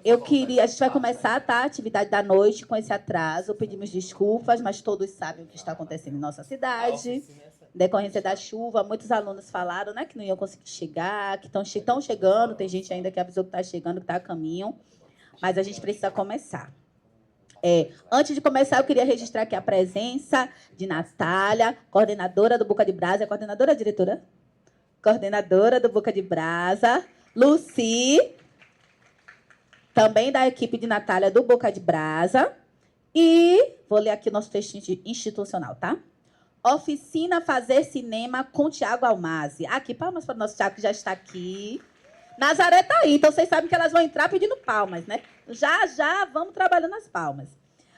A gente vai começar, tá, a atividade da noite com esse atraso. Pedimos desculpas, mas todos sabem o que está acontecendo em nossa cidade. Em decorrência da chuva, muitos alunos falaram, né, que não iam conseguir chegar, que estão chegando, tem gente ainda que avisou que está chegando, que está a caminho, mas a gente precisa começar. Antes de começar, eu queria registrar aqui a presença de Natália, coordenadora do Boca de Brasa. É coordenadora, diretora? Coordenadora do Boca de Brasa. Lucy, também da equipe de Natália do Boca de Brasa. E vou ler aqui o nosso texto institucional, tá? Oficina Fazer Cinema com Tiago Almasi. Aqui, palmas para o nosso Tiago, que já está aqui. Nazaré está aí, então vocês sabem que elas vão entrar pedindo palmas, né? Já vamos trabalhando as palmas.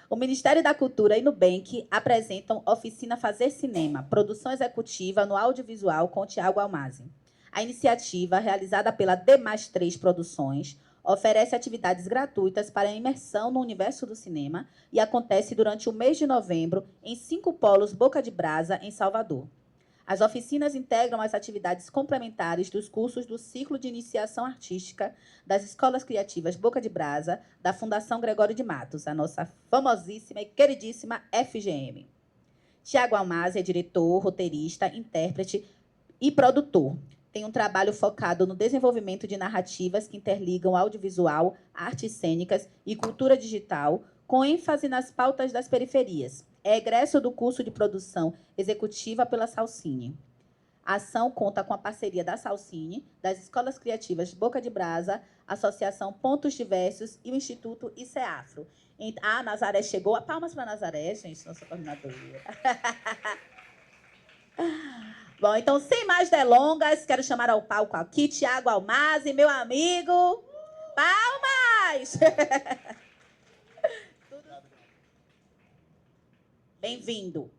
O Ministério da Cultura e Nubank apresentam Oficina Fazer Cinema, produção executiva no audiovisual com Tiago Almasi. A iniciativa, realizada pela D+3 Produções, oferece atividades gratuitas para a imersão no universo do cinema e acontece durante o mês de novembro em 5 polos Boca de Brasa, em Salvador. As oficinas integram as atividades complementares dos cursos do Ciclo de Iniciação Artística das Escolas Criativas Boca de Brasa, da Fundação Gregório de Matos, a nossa famosíssima e queridíssima FGM. Tiago Almasi é diretor, roteirista, intérprete e produtor. Tem um trabalho focado no desenvolvimento de narrativas que interligam audiovisual, artes cênicas e cultura digital, com ênfase nas pautas das periferias. É egresso do curso de produção executiva pela Salcine. A ação conta com a parceria da Salcine, das Escolas Criativas Boca de Brasa, Associação Pontos Diversos e o Instituto ICEAFRO. A Nazaré chegou. Palmas para a Nazaré, gente, nossa coordenadora. Bom, então, sem mais delongas, quero chamar ao palco aqui Tiago Almasi, meu amigo. Palmas! Bem-vindo.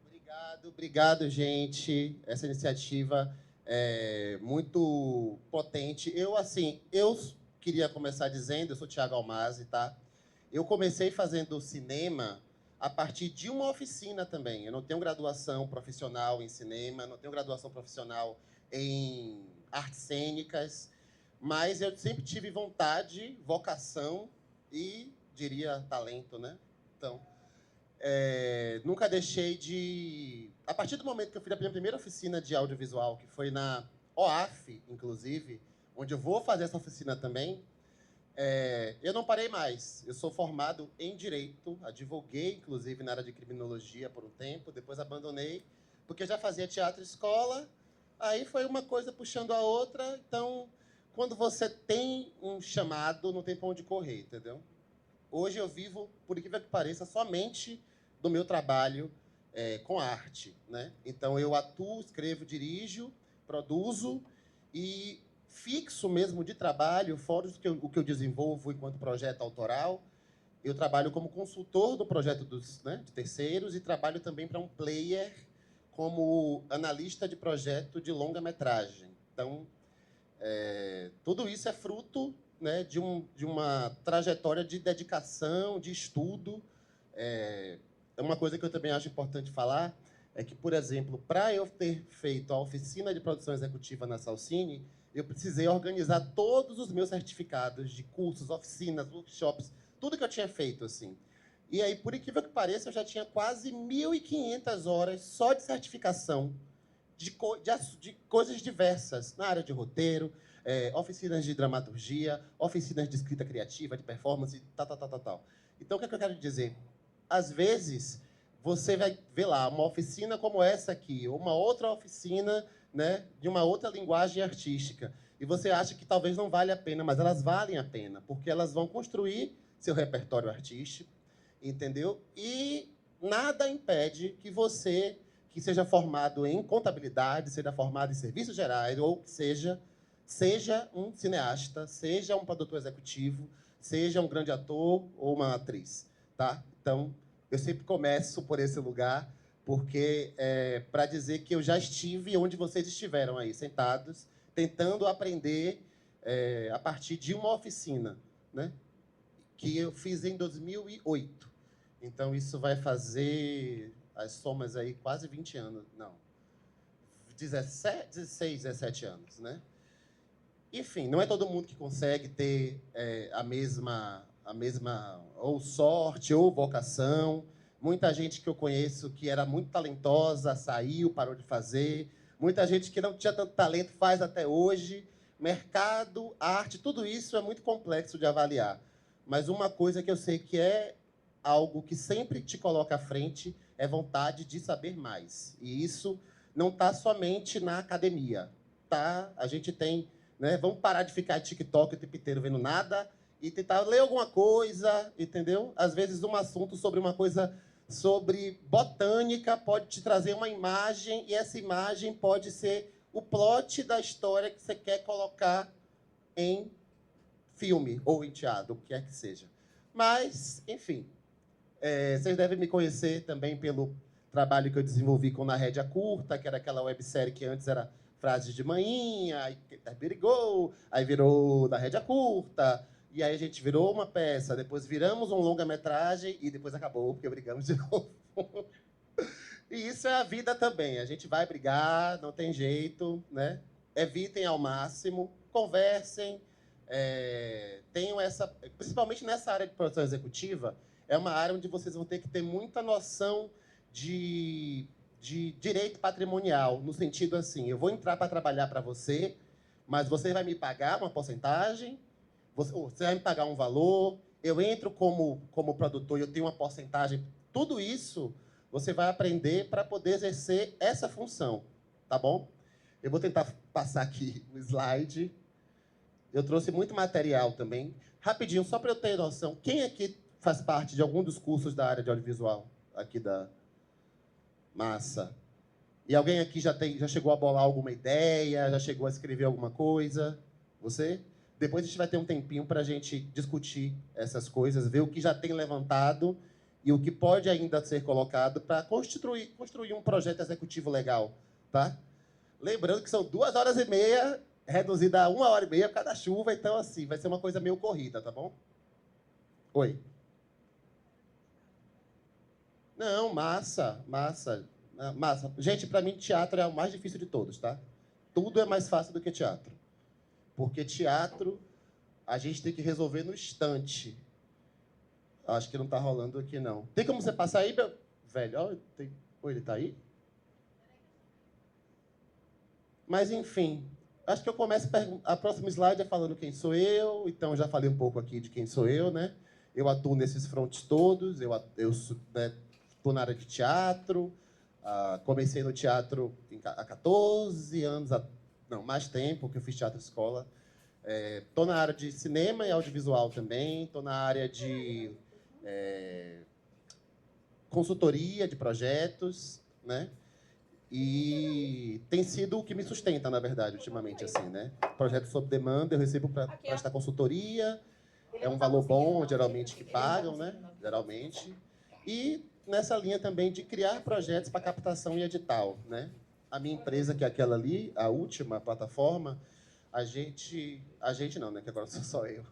Obrigado, gente. Essa iniciativa é muito potente. Eu queria começar dizendo, eu sou Tiago Almasi, tá? Eu comecei fazendo cinema a partir de uma oficina também. Eu não tenho graduação profissional em cinema, não tenho graduação profissional em artes cênicas, mas eu sempre tive vontade, vocação e, diria, talento, né? Então, nunca deixei de... A partir do momento que eu fiz a minha primeira oficina de audiovisual, que foi na OAF, inclusive, onde eu vou fazer essa oficina também, eu não parei mais. Eu sou formado em Direito, advoguei, inclusive, na área de Criminologia por um tempo, depois abandonei, porque já fazia teatro escola, aí foi uma coisa puxando a outra. Então, quando você tem um chamado, não tem para onde correr, entendeu? Hoje eu vivo, por incrível que pareça, somente do meu trabalho com arte, né? Então, eu atuo, escrevo, dirijo, produzo e fixo mesmo de trabalho, fora o que eu desenvolvo enquanto projeto autoral, eu trabalho como consultor do projeto de terceiros e trabalho também para um player como analista de projeto de longa-metragem. Então, tudo isso é fruto, né, de uma trajetória de dedicação, de estudo. Uma coisa que eu também acho importante falar é que, por exemplo, para eu ter feito a oficina de produção executiva na Salcine, eu precisei organizar todos os meus certificados de cursos, oficinas, workshops, tudo que eu tinha feito, assim. E aí, por incrível que pareça, eu já tinha quase 1.500 horas só de certificação de coisas diversas, na área de roteiro, oficinas de dramaturgia, oficinas de escrita criativa, de performance, tal. Então, o que é que eu quero dizer? Às vezes, você vai ver lá uma oficina como essa aqui, ou uma outra oficina, né, de uma outra linguagem artística, e você acha que talvez não vale a pena, mas elas valem a pena, porque elas vão construir seu repertório artístico, entendeu? E nada impede que você, que seja formado em contabilidade, seja formado em serviços gerais, ou que seja um cineasta, seja um produtor executivo, seja um grande ator ou uma atriz, tá? Então, eu sempre começo por esse lugar, porque para dizer que eu já estive onde vocês estiveram aí, sentados, tentando aprender a partir de uma oficina, né, que eu fiz em 2008. Então, isso vai fazer as somas aí quase 20 anos, não, 16, 17 anos, né? Enfim, não é todo mundo que consegue ter a mesma ou sorte ou vocação. Muita gente que eu conheço que era muito talentosa saiu, parou de fazer. Muita gente que não tinha tanto talento faz até hoje. Mercado, arte, tudo isso é muito complexo de avaliar. Mas uma coisa que eu sei que é algo que sempre te coloca à frente é vontade de saber mais. E isso não está somente na academia. Tá? A gente tem, né? Vamos parar de ficar de TikTok o tempo inteiro vendo nada e tentar ler alguma coisa, entendeu? Às vezes um assunto sobre uma coisa sobre botânica pode te trazer uma imagem e essa imagem pode ser o plot da história que você quer colocar em filme ou em teatro, o que quer que seja. Mas, enfim, vocês devem me conhecer também pelo trabalho que eu desenvolvi com Na Rédea Curta, que era aquela websérie que antes era Frases de Manhinha, aí Birigol, aí virou Na Rédea Curta, e aí a gente virou uma peça, depois viramos um longa-metragem e depois acabou, porque brigamos de novo. E isso é a vida também. A gente vai brigar, não tem jeito, né? Evitem ao máximo, conversem, tenham essa... Principalmente nessa área de produção executiva, é uma área onde vocês vão ter que ter muita noção de direito patrimonial, no sentido assim, eu vou entrar para trabalhar para você, mas você vai me pagar uma porcentagem, você vai me pagar um valor, eu entro como produtor e eu tenho uma porcentagem. Tudo isso você vai aprender para poder exercer essa função, tá bom? Eu vou tentar passar aqui o slide. Eu trouxe muito material também. Rapidinho, só para eu ter noção, quem aqui faz parte de algum dos cursos da área de audiovisual? Aqui da Massa. E alguém aqui já chegou a bolar alguma ideia? Já chegou a escrever alguma coisa? Você? Depois a gente vai ter um tempinho para a gente discutir essas coisas, ver o que já tem levantado e o que pode ainda ser colocado para construir um projeto executivo legal, tá? Lembrando que são 2h30, reduzida a 1h30 por causa da chuva, então, assim, vai ser uma coisa meio corrida, tá bom? Oi. Não, massa. Gente, para mim, teatro é o mais difícil de todos, tá? Tudo é mais fácil do que teatro. Porque teatro, a gente tem que resolver no instante. Acho que não está rolando aqui, não. Tem como você passar aí, meu... velho? Ele está aí? Mas, enfim, acho que eu começo a próxima slide é falando quem sou eu. Então, já falei um pouco aqui de quem sou eu, né? Eu atuo nesses frontes todos. Eu estou na área de teatro. Comecei no teatro há 14 anos, não, mais tempo, que eu fiz teatro escola. Estou na área de cinema e audiovisual também. Estou na área de consultoria de projetos, né? E tem sido o que me sustenta, na verdade, ultimamente, assim, né? Projeto sob demanda, eu recebo para prestar consultoria, é um valor bom, geralmente, que pagam, né? Geralmente. E nessa linha também de criar projetos para captação e edital, né? A minha empresa, que é aquela ali, a última plataforma, a gente não, né? Que agora sou só eu.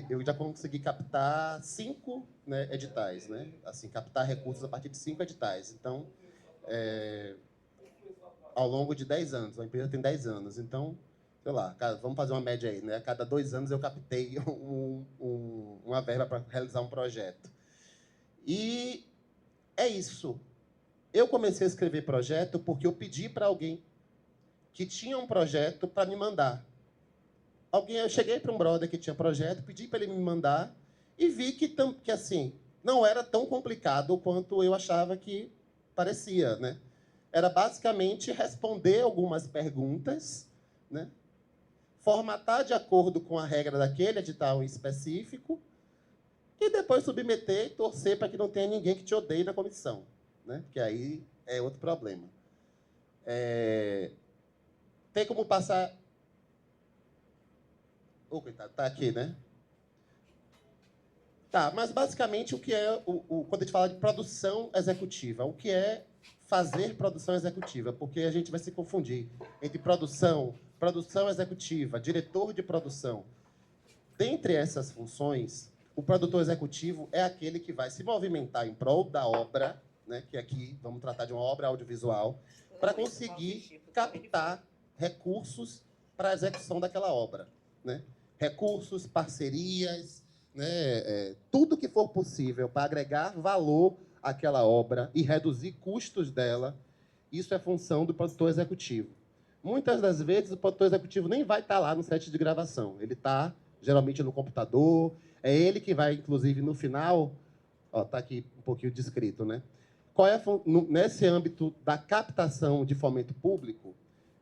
Eu já consegui captar 5, né, editais, né? Assim, captar recursos a partir de 5 editais. Então, ao longo de 10 anos, a empresa tem 10 anos. Então, sei lá, vamos fazer uma média aí, né? A cada 2 anos eu captei uma verba para realizar um projeto. E é isso. Eu comecei a escrever projeto porque eu pedi para alguém que tinha um projeto para me mandar. Eu cheguei para um brother que tinha projeto, pedi para ele me mandar e vi que assim, não era tão complicado quanto eu achava que parecia, né? Era basicamente responder algumas perguntas, né? Formatar de acordo com a regra daquele edital em específico e depois submeter e torcer para que não tenha ninguém que te odeie na comissão, né? Porque aí é outro problema. Tem como passar... coitado, tá aqui, né? Tá, mas basicamente o que é quando a gente fala de produção executiva, o que é fazer produção executiva? Porque a gente vai se confundir entre produção executiva, diretor de produção. Dentre essas funções, o produtor executivo é aquele que vai se movimentar em prol da obra, né, que aqui vamos tratar de uma obra audiovisual, para conseguir captar recursos para a execução daquela obra, né? Recursos, parcerias, né? Tudo que for possível para agregar valor àquela obra e reduzir custos dela, isso é função do produtor executivo. Muitas das vezes, o produtor executivo nem vai estar lá no set de gravação. Ele está, geralmente, no computador. É ele que vai, inclusive, no final... Está aqui um pouquinho descrito, né? Qual é nesse âmbito da captação de fomento público,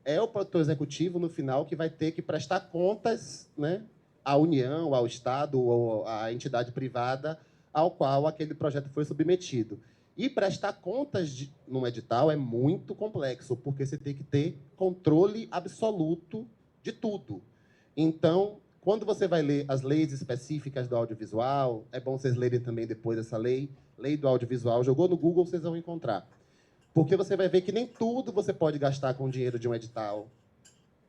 é o produtor executivo, no final, que vai ter que prestar contas, né, à União, ao Estado ou à entidade privada ao qual aquele projeto foi submetido. E prestar contas num edital é muito complexo, porque você tem que ter controle absoluto de tudo. Então, quando você vai ler as leis específicas do audiovisual, é bom vocês lerem também depois essa lei do audiovisual, jogou no Google, vocês vão encontrar. Porque você vai ver que nem tudo você pode gastar com o dinheiro de um edital.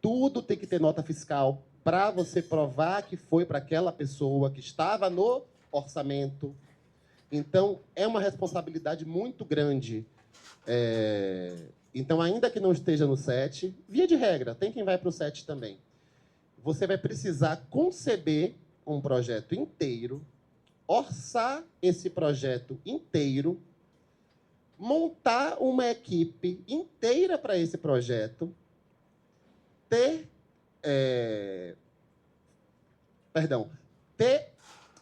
Tudo tem que ter nota fiscal para você provar que foi para aquela pessoa que estava no orçamento. Então, é uma responsabilidade muito grande. Então, ainda que não esteja no set, via de regra, tem quem vai para o set também. Você vai precisar conceber um projeto inteiro, orçar esse projeto inteiro, montar uma equipe inteira para esse projeto,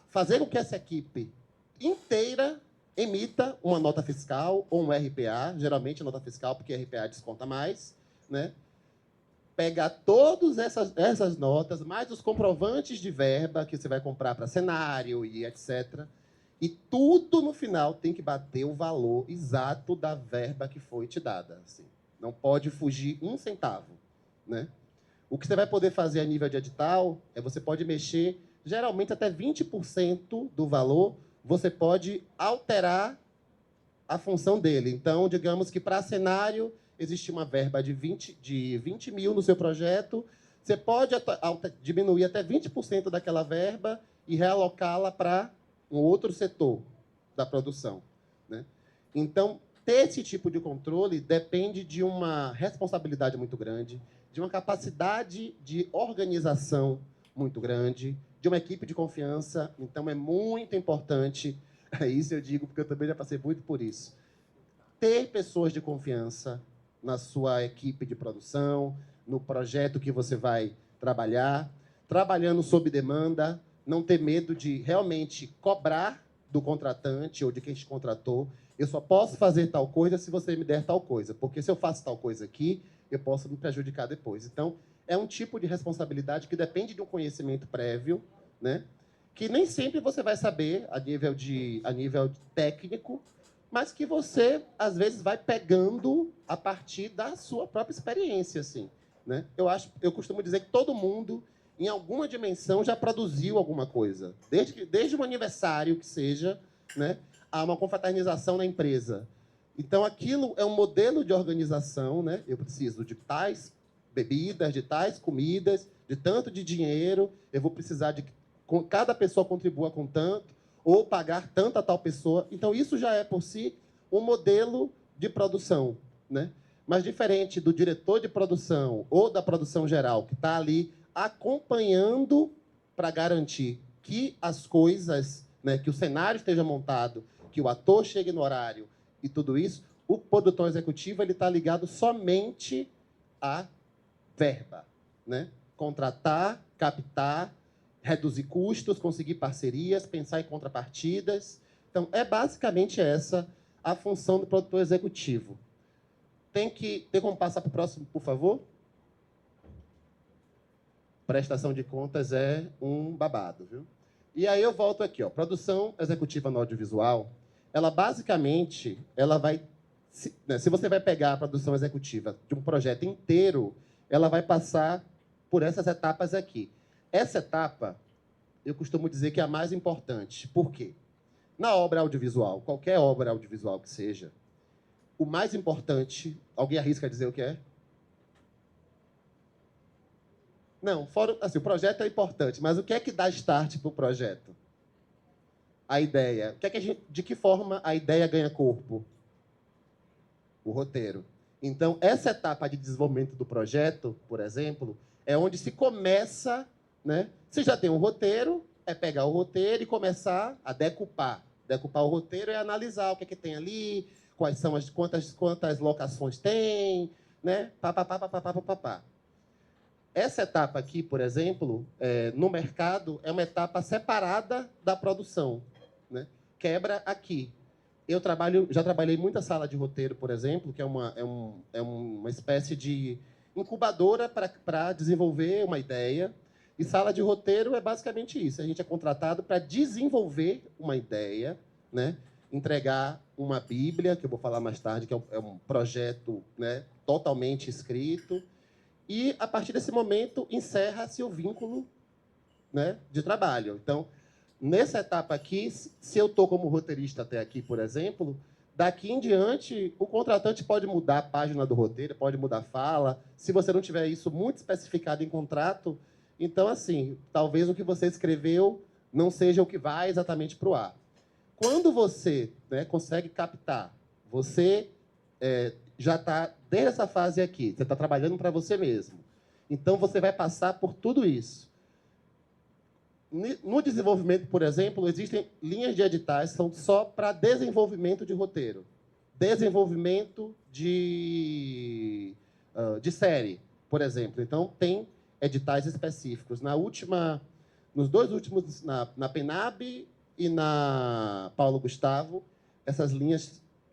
fazer com que essa equipe inteira emita uma nota fiscal ou um RPA, geralmente nota fiscal, porque RPA desconta mais, né? Pegar todas essas notas, mais os comprovantes de verba que você vai comprar para cenário e etc. E tudo, no final, tem que bater o valor exato da verba que foi te dada. Assim. Não pode fugir um centavo, né? O que você vai poder fazer a nível de edital é você pode mexer, geralmente até 20% do valor, você pode alterar a função dele. Então, digamos que para cenário existe uma verba de 20 mil no seu projeto, você pode diminuir até 20% daquela verba e realocá-la para um outro setor da produção, né? Então, ter esse tipo de controle depende de uma responsabilidade muito grande, de uma capacidade de organização muito grande, de uma equipe de confiança. Então, é muito importante, isso eu digo porque eu também já passei muito por isso, ter pessoas de confiança na sua equipe de produção, no projeto que você vai trabalhar, trabalhando sob demanda, não ter medo de realmente cobrar do contratante ou de quem te contratou. Eu só posso fazer tal coisa se você me der tal coisa, porque se eu faço tal coisa aqui, eu posso me prejudicar depois. Então, é um tipo de responsabilidade que depende de um conhecimento prévio, né? Que nem sempre você vai saber a nível técnico, mas que você, às vezes, vai pegando a partir da sua própria experiência, assim, né? Eu costumo dizer que todo mundo, em alguma dimensão, já produziu alguma coisa. Desde um aniversário que seja, né, a uma confraternização na empresa. Então, aquilo é um modelo de organização, né? Eu preciso de tais bebidas, de tais comidas, de tanto de dinheiro, eu vou precisar de que cada pessoa contribua com tanto, ou pagar tanto a tal pessoa. Então, isso já é, por si, um modelo de produção, né? Mas diferente do diretor de produção ou da produção geral, que está ali acompanhando para garantir que as coisas, né, que o cenário esteja montado, que o ator chegue no horário e tudo isso, o produtor executivo está ligado somente à verba, né? Contratar, captar, reduzir custos, conseguir parcerias, pensar em contrapartidas. Então, é basicamente essa a função do produtor executivo. Tem como passar para o próximo, por favor? Prestação de contas é um babado, viu? E aí eu volto aqui, ó. Produção executiva no audiovisual, ela basicamente, ela vai... Se você vai pegar a produção executiva de um projeto inteiro, ela vai passar por essas etapas aqui. Essa etapa, eu costumo dizer que é a mais importante. Por quê? Na obra audiovisual, qualquer obra audiovisual que seja, o mais importante... Alguém arrisca dizer o que é? Não, fora, assim, o projeto é importante, mas o que é que dá start para o projeto? A ideia. De que forma a ideia ganha corpo? O roteiro. Então, essa etapa de desenvolvimento do projeto, por exemplo, É onde se começa, né? Você já tem um roteiro, é pegar o roteiro e começar a decupar. Decupar o roteiro é analisar o que é que tem ali, quais são quantas locações tem, né? Pá, pá, pá, pá, pá, pá, pá, pá. Essa etapa aqui, por exemplo, no mercado, é uma etapa separada da produção, né? Quebra aqui. Já trabalhei muita sala de roteiro, por exemplo, que é uma espécie de incubadora para desenvolver uma ideia. E sala de roteiro é basicamente isso. A gente é contratado para desenvolver uma ideia, né? Entregar uma Bíblia, que eu vou falar mais tarde, que é um projeto, né, totalmente escrito. E, a partir desse momento, encerra-se o vínculo, né, de trabalho. Então, nessa etapa aqui, se eu estou como roteirista até aqui, por exemplo, daqui em diante, o contratante pode mudar a página do roteiro, pode mudar a fala. Se você não tiver isso muito especificado em contrato, então, assim, talvez o que você escreveu não seja o que vai exatamente para o ar. Quando você, né, consegue captar, você já está desde essa fase aqui, você está trabalhando para você mesmo. Então, você vai passar por tudo isso. No desenvolvimento, por exemplo, existem linhas de editais que são só para desenvolvimento de roteiro. Desenvolvimento de série, por exemplo. Então, tem editais específicos. Nos dois últimos, na PENAB e na Paulo Gustavo,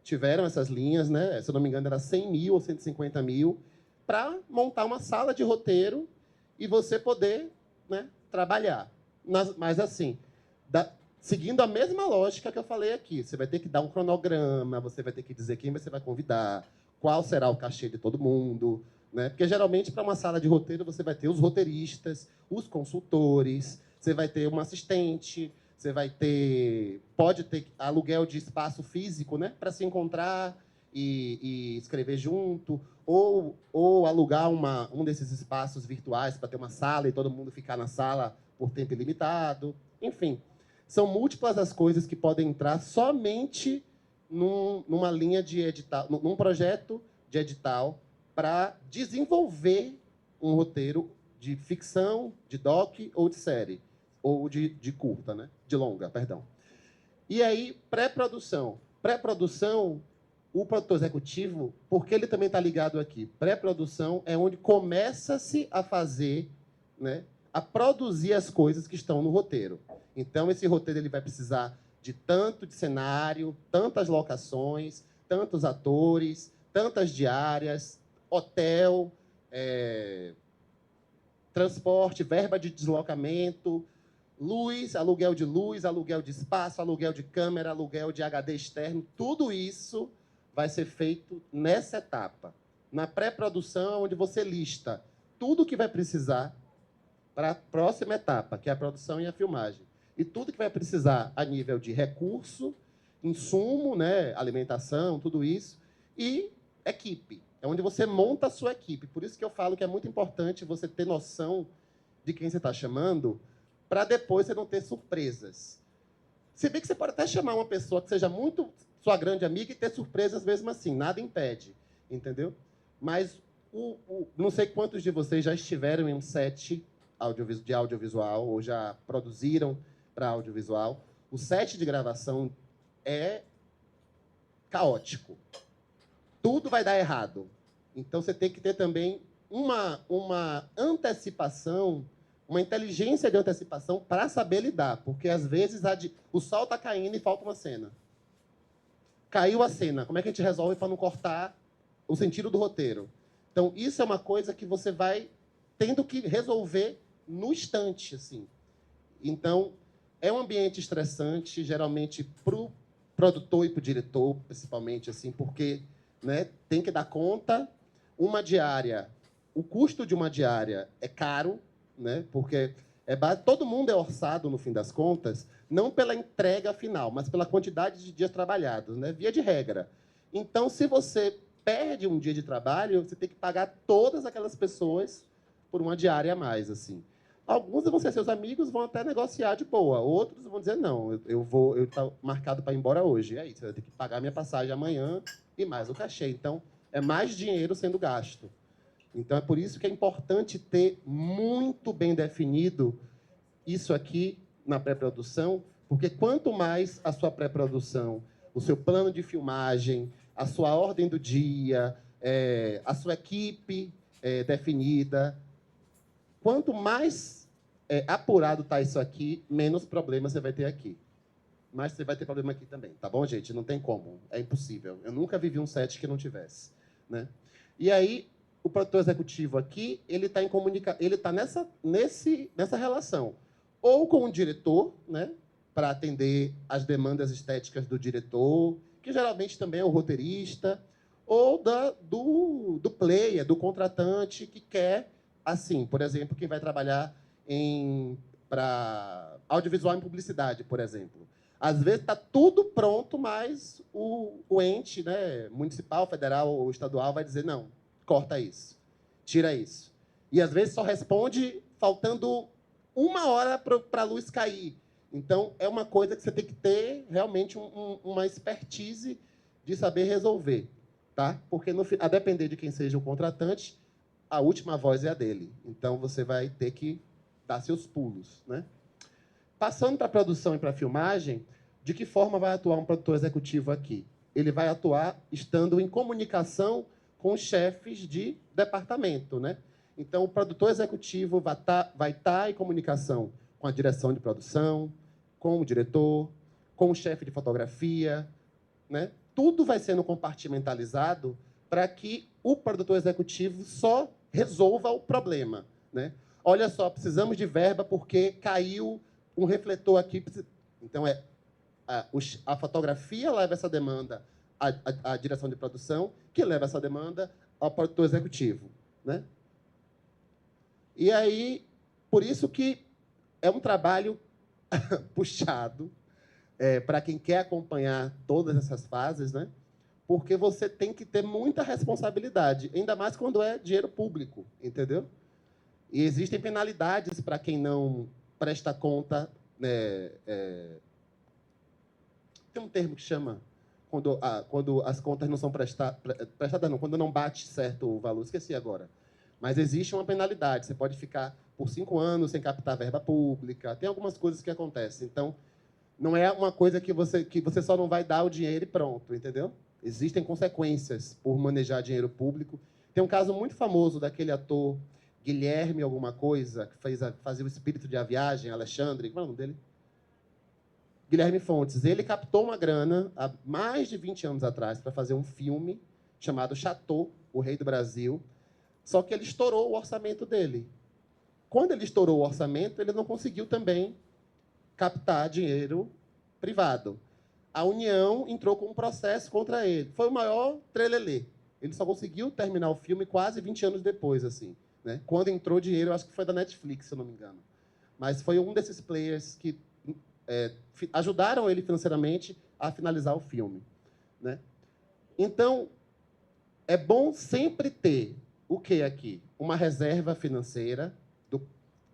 tiveram essas linhas, né? Se eu não me engano, era 100 mil ou 150 mil, para montar uma sala de roteiro e você poder, né, trabalhar. Mas, assim, seguindo a mesma lógica que eu falei aqui. Você vai ter que dar um cronograma, você vai ter que dizer quem você vai convidar, qual será o cachê de todo mundo, né? Porque, geralmente, para uma sala de roteiro, você vai ter os roteiristas, os consultores, você vai ter um assistente, você pode ter aluguel de espaço físico, né, para se encontrar e escrever junto, ou alugar um desses espaços virtuais para ter uma sala e todo mundo ficar na sala por tempo ilimitado. Enfim, são múltiplas as coisas que podem entrar somente numa linha de edital, num projeto de edital para desenvolver um roteiro de ficção, de doc ou de série, ou de curta, né? De longa, perdão. E aí, pré-produção. Pré-produção, o produtor executivo, porque ele também está ligado aqui, pré-produção é onde começa-se a fazer, né, a produzir as coisas que estão no roteiro. Então, esse roteiro ele vai precisar de tanto de cenário, tantas locações, tantos atores, tantas diárias, hotel, transporte, verba de deslocamento, luz, aluguel de espaço, aluguel de câmera, aluguel de HD externo, tudo isso vai ser feito nessa etapa. Na pré-produção, onde você lista tudo o que vai precisar para a próxima etapa, que é a produção e a filmagem. E tudo que vai precisar a nível de recurso, insumo, né, alimentação, tudo isso, e equipe. É onde você monta a sua equipe. Por isso que eu falo que é muito importante você ter noção de quem você está chamando, para depois você não ter surpresas. Se bem que você pode até chamar uma pessoa que seja muito sua grande amiga e ter surpresas mesmo assim, nada impede, entendeu? Mas não sei quantos de vocês já estiveram em um set de audiovisual ou já produziram para audiovisual. O set de gravação é caótico. Tudo vai dar errado. Então, você tem que ter também uma antecipação, uma inteligência de antecipação para saber lidar. Porque, às vezes, o sol está caindo e falta uma cena. Caiu a cena. Como é que a gente resolve para não cortar o sentido do roteiro? Então, isso é uma coisa que você vai tendo que resolver no instante, assim. Então, é um ambiente estressante, geralmente, para o produtor e para o diretor, principalmente, assim, porque, né, tem que dar conta. Uma diária, o custo de uma diária é caro, né, porque todo mundo é orçado, no fim das contas, não pela entrega final, mas pela quantidade de dias trabalhados, né, via de regra. Então, se você perde um dia de trabalho, você tem que pagar todas aquelas pessoas por uma diária a mais, assim. Alguns vão ser seus amigos, vão até negociar de boa. Outros vão dizer, não, eu estou marcado para ir embora hoje. E aí, você vai ter que pagar minha passagem amanhã e mais o cachê. Então, é mais dinheiro sendo gasto. Então, é por isso que é importante ter muito bem definido isso aqui na pré-produção, porque quanto mais a sua pré-produção, o seu plano de filmagem, a sua ordem do dia, a sua equipe definida, quanto mais apurado está isso aqui, menos problema você vai ter aqui. Mas você vai ter problema aqui também, tá bom, gente? Não tem como, é impossível. Eu nunca vivi um set que não tivesse, né? E aí, o produtor executivo aqui, ele está nessa relação, ou com o diretor, né, para atender as demandas estéticas do diretor, que geralmente também é o roteirista, ou do player, do contratante que quer, assim, por exemplo, quem vai trabalhar para audiovisual em publicidade, por exemplo. Às vezes está tudo pronto, mas o ente, né, municipal, federal ou estadual vai dizer, não, corta isso, tira isso. E, às vezes, só responde faltando 1 hora para a luz cair. Então, é uma coisa que você tem que ter realmente uma expertise de saber resolver. Tá? Porque, a depender de quem seja o contratante, a última voz é a dele. Então, você vai ter que dar seus pulos, né? Passando para a produção e para a filmagem, de que forma vai atuar um produtor executivo aqui? Ele vai atuar estando em comunicação com os chefes de departamento, né? Então, o produtor executivo vai estar em comunicação com a direção de produção, com o diretor, com o chefe de fotografia, né? Tudo vai sendo compartimentalizado para que o produtor executivo só resolva o problema, né? Olha só, precisamos de verba porque caiu um refletor aqui. Então, a fotografia leva essa demanda à direção de produção, que leva essa demanda ao produtor executivo, né? E aí, por isso que é um trabalho puxado para quem quer acompanhar todas essas fases, né? Porque você tem que ter muita responsabilidade, ainda mais quando é dinheiro público, entendeu? E existem penalidades para quem não presta conta. Tem um termo que chama quando as contas não são prestadas, não, quando não bate certo o valor, esqueci agora. Mas existe uma penalidade. Você pode ficar por 5 anos sem captar verba pública. Tem algumas coisas que acontecem. Então, não é uma coisa que você só não vai dar o dinheiro e pronto, entendeu? Existem consequências por manejar dinheiro público. Tem um caso muito famoso daquele ator Guilherme alguma coisa, que fazia o Espírito de A Viagem, Alexandre, qual é o nome dele? Guilherme Fontes. Ele captou uma grana há mais de 20 anos atrás para fazer um filme chamado Chateau, o Rei do Brasil, só que ele estourou o orçamento dele. Quando ele estourou o orçamento, ele não conseguiu também captar dinheiro privado. A União entrou com um processo contra ele. Foi o maior trelelê. Ele só conseguiu terminar o filme quase 20 anos depois, assim, né? Quando entrou dinheiro, acho que foi da Netflix, se eu não me engano. Mas foi um desses players que ajudaram ele financeiramente a finalizar o filme, né? Então, é bom sempre ter o que aqui? Uma reserva financeira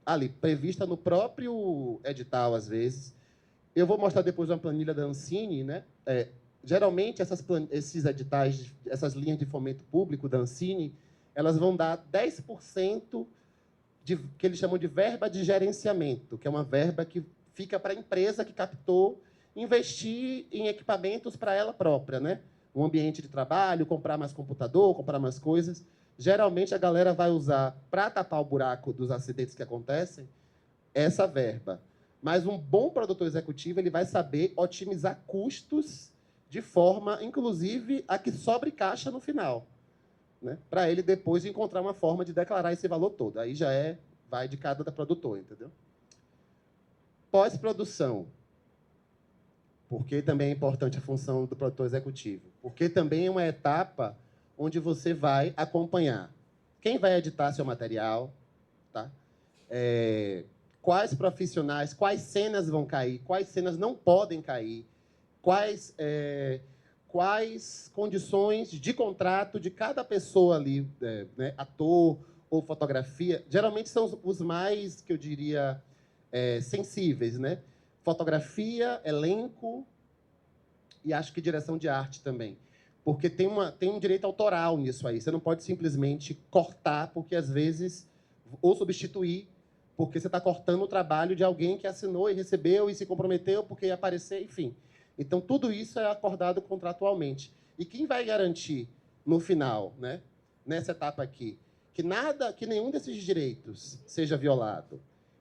ali prevista no próprio edital, às vezes. Eu vou mostrar depois uma planilha da Ancine, né? Geralmente, esses editais, essas linhas de fomento público da Ancine, elas vão dar 10% que eles chamam de verba de gerenciamento, que é uma verba que fica para a empresa que captou investir em equipamentos para ela própria, né? Um ambiente de trabalho, comprar mais computador, comprar mais coisas. Geralmente, a galera vai usar, para tapar o buraco dos acidentes que acontecem, essa verba. Mas um bom produtor executivo ele vai saber otimizar custos de forma, inclusive, a que sobre caixa no final, né? Para ele depois encontrar uma forma de declarar esse valor todo. Aí já vai de cada produtor, entendeu? Pós-produção. Porque também é importante a função do produtor executivo. Porque também é uma etapa onde você vai acompanhar quem vai editar seu material, tá? Quais profissionais, quais cenas vão cair, quais cenas não podem cair, quais condições de contrato de cada pessoa ali, né, ator ou fotografia. Geralmente são os mais, que eu diria, sensíveis, né? Fotografia, elenco e acho que direção de arte também. Porque tem um direito autoral nisso aí. Você não pode simplesmente cortar, porque, às vezes, ou substituir, porque você está cortando o trabalho de alguém que assinou e recebeu e se comprometeu porque ia aparecer, enfim. Então, tudo isso é acordado contratualmente. E quem vai garantir, no final, né, nessa etapa aqui, que nenhum desses direitos seja violado,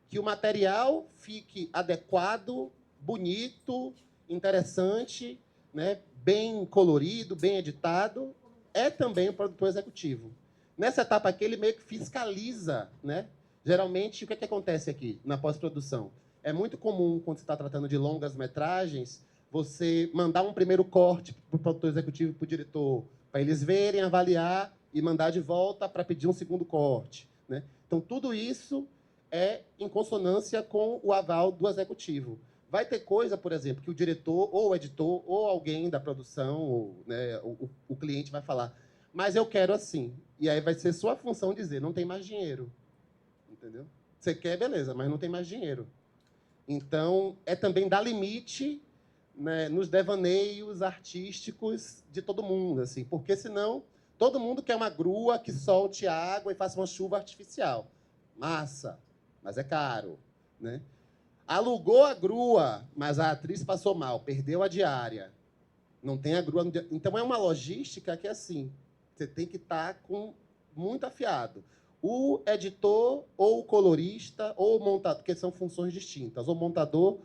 que o material fique adequado, bonito, interessante, né, bem colorido, bem editado, é também o produtor executivo. Nessa etapa aqui, ele meio que fiscaliza, né? Geralmente, o que acontece aqui na pós-produção? É muito comum, quando você está tratando de longas metragens, você mandar um primeiro corte para o produtor executivo e para o diretor, para eles verem, avaliar e mandar de volta para pedir um segundo corte, né? Então, tudo isso é em consonância com o aval do executivo. Vai ter coisa, por exemplo, que o diretor, ou o editor, ou alguém da produção, ou, né, o cliente vai falar, mas eu quero assim. E aí vai ser sua função dizer, não tem mais dinheiro. Entendeu? Você quer, beleza, mas não tem mais dinheiro. Então, é também dar limite, né, nos devaneios artísticos de todo mundo, assim, porque senão todo mundo quer uma grua que solte água e faça uma chuva artificial. Massa, mas é caro, né? Alugou a grua, mas a atriz passou mal, perdeu a diária. Não tem a grua. Então, é uma logística que, assim, você tem que estar com muito afiado. O editor, ou o colorista, ou o montador, porque são funções distintas. O montador,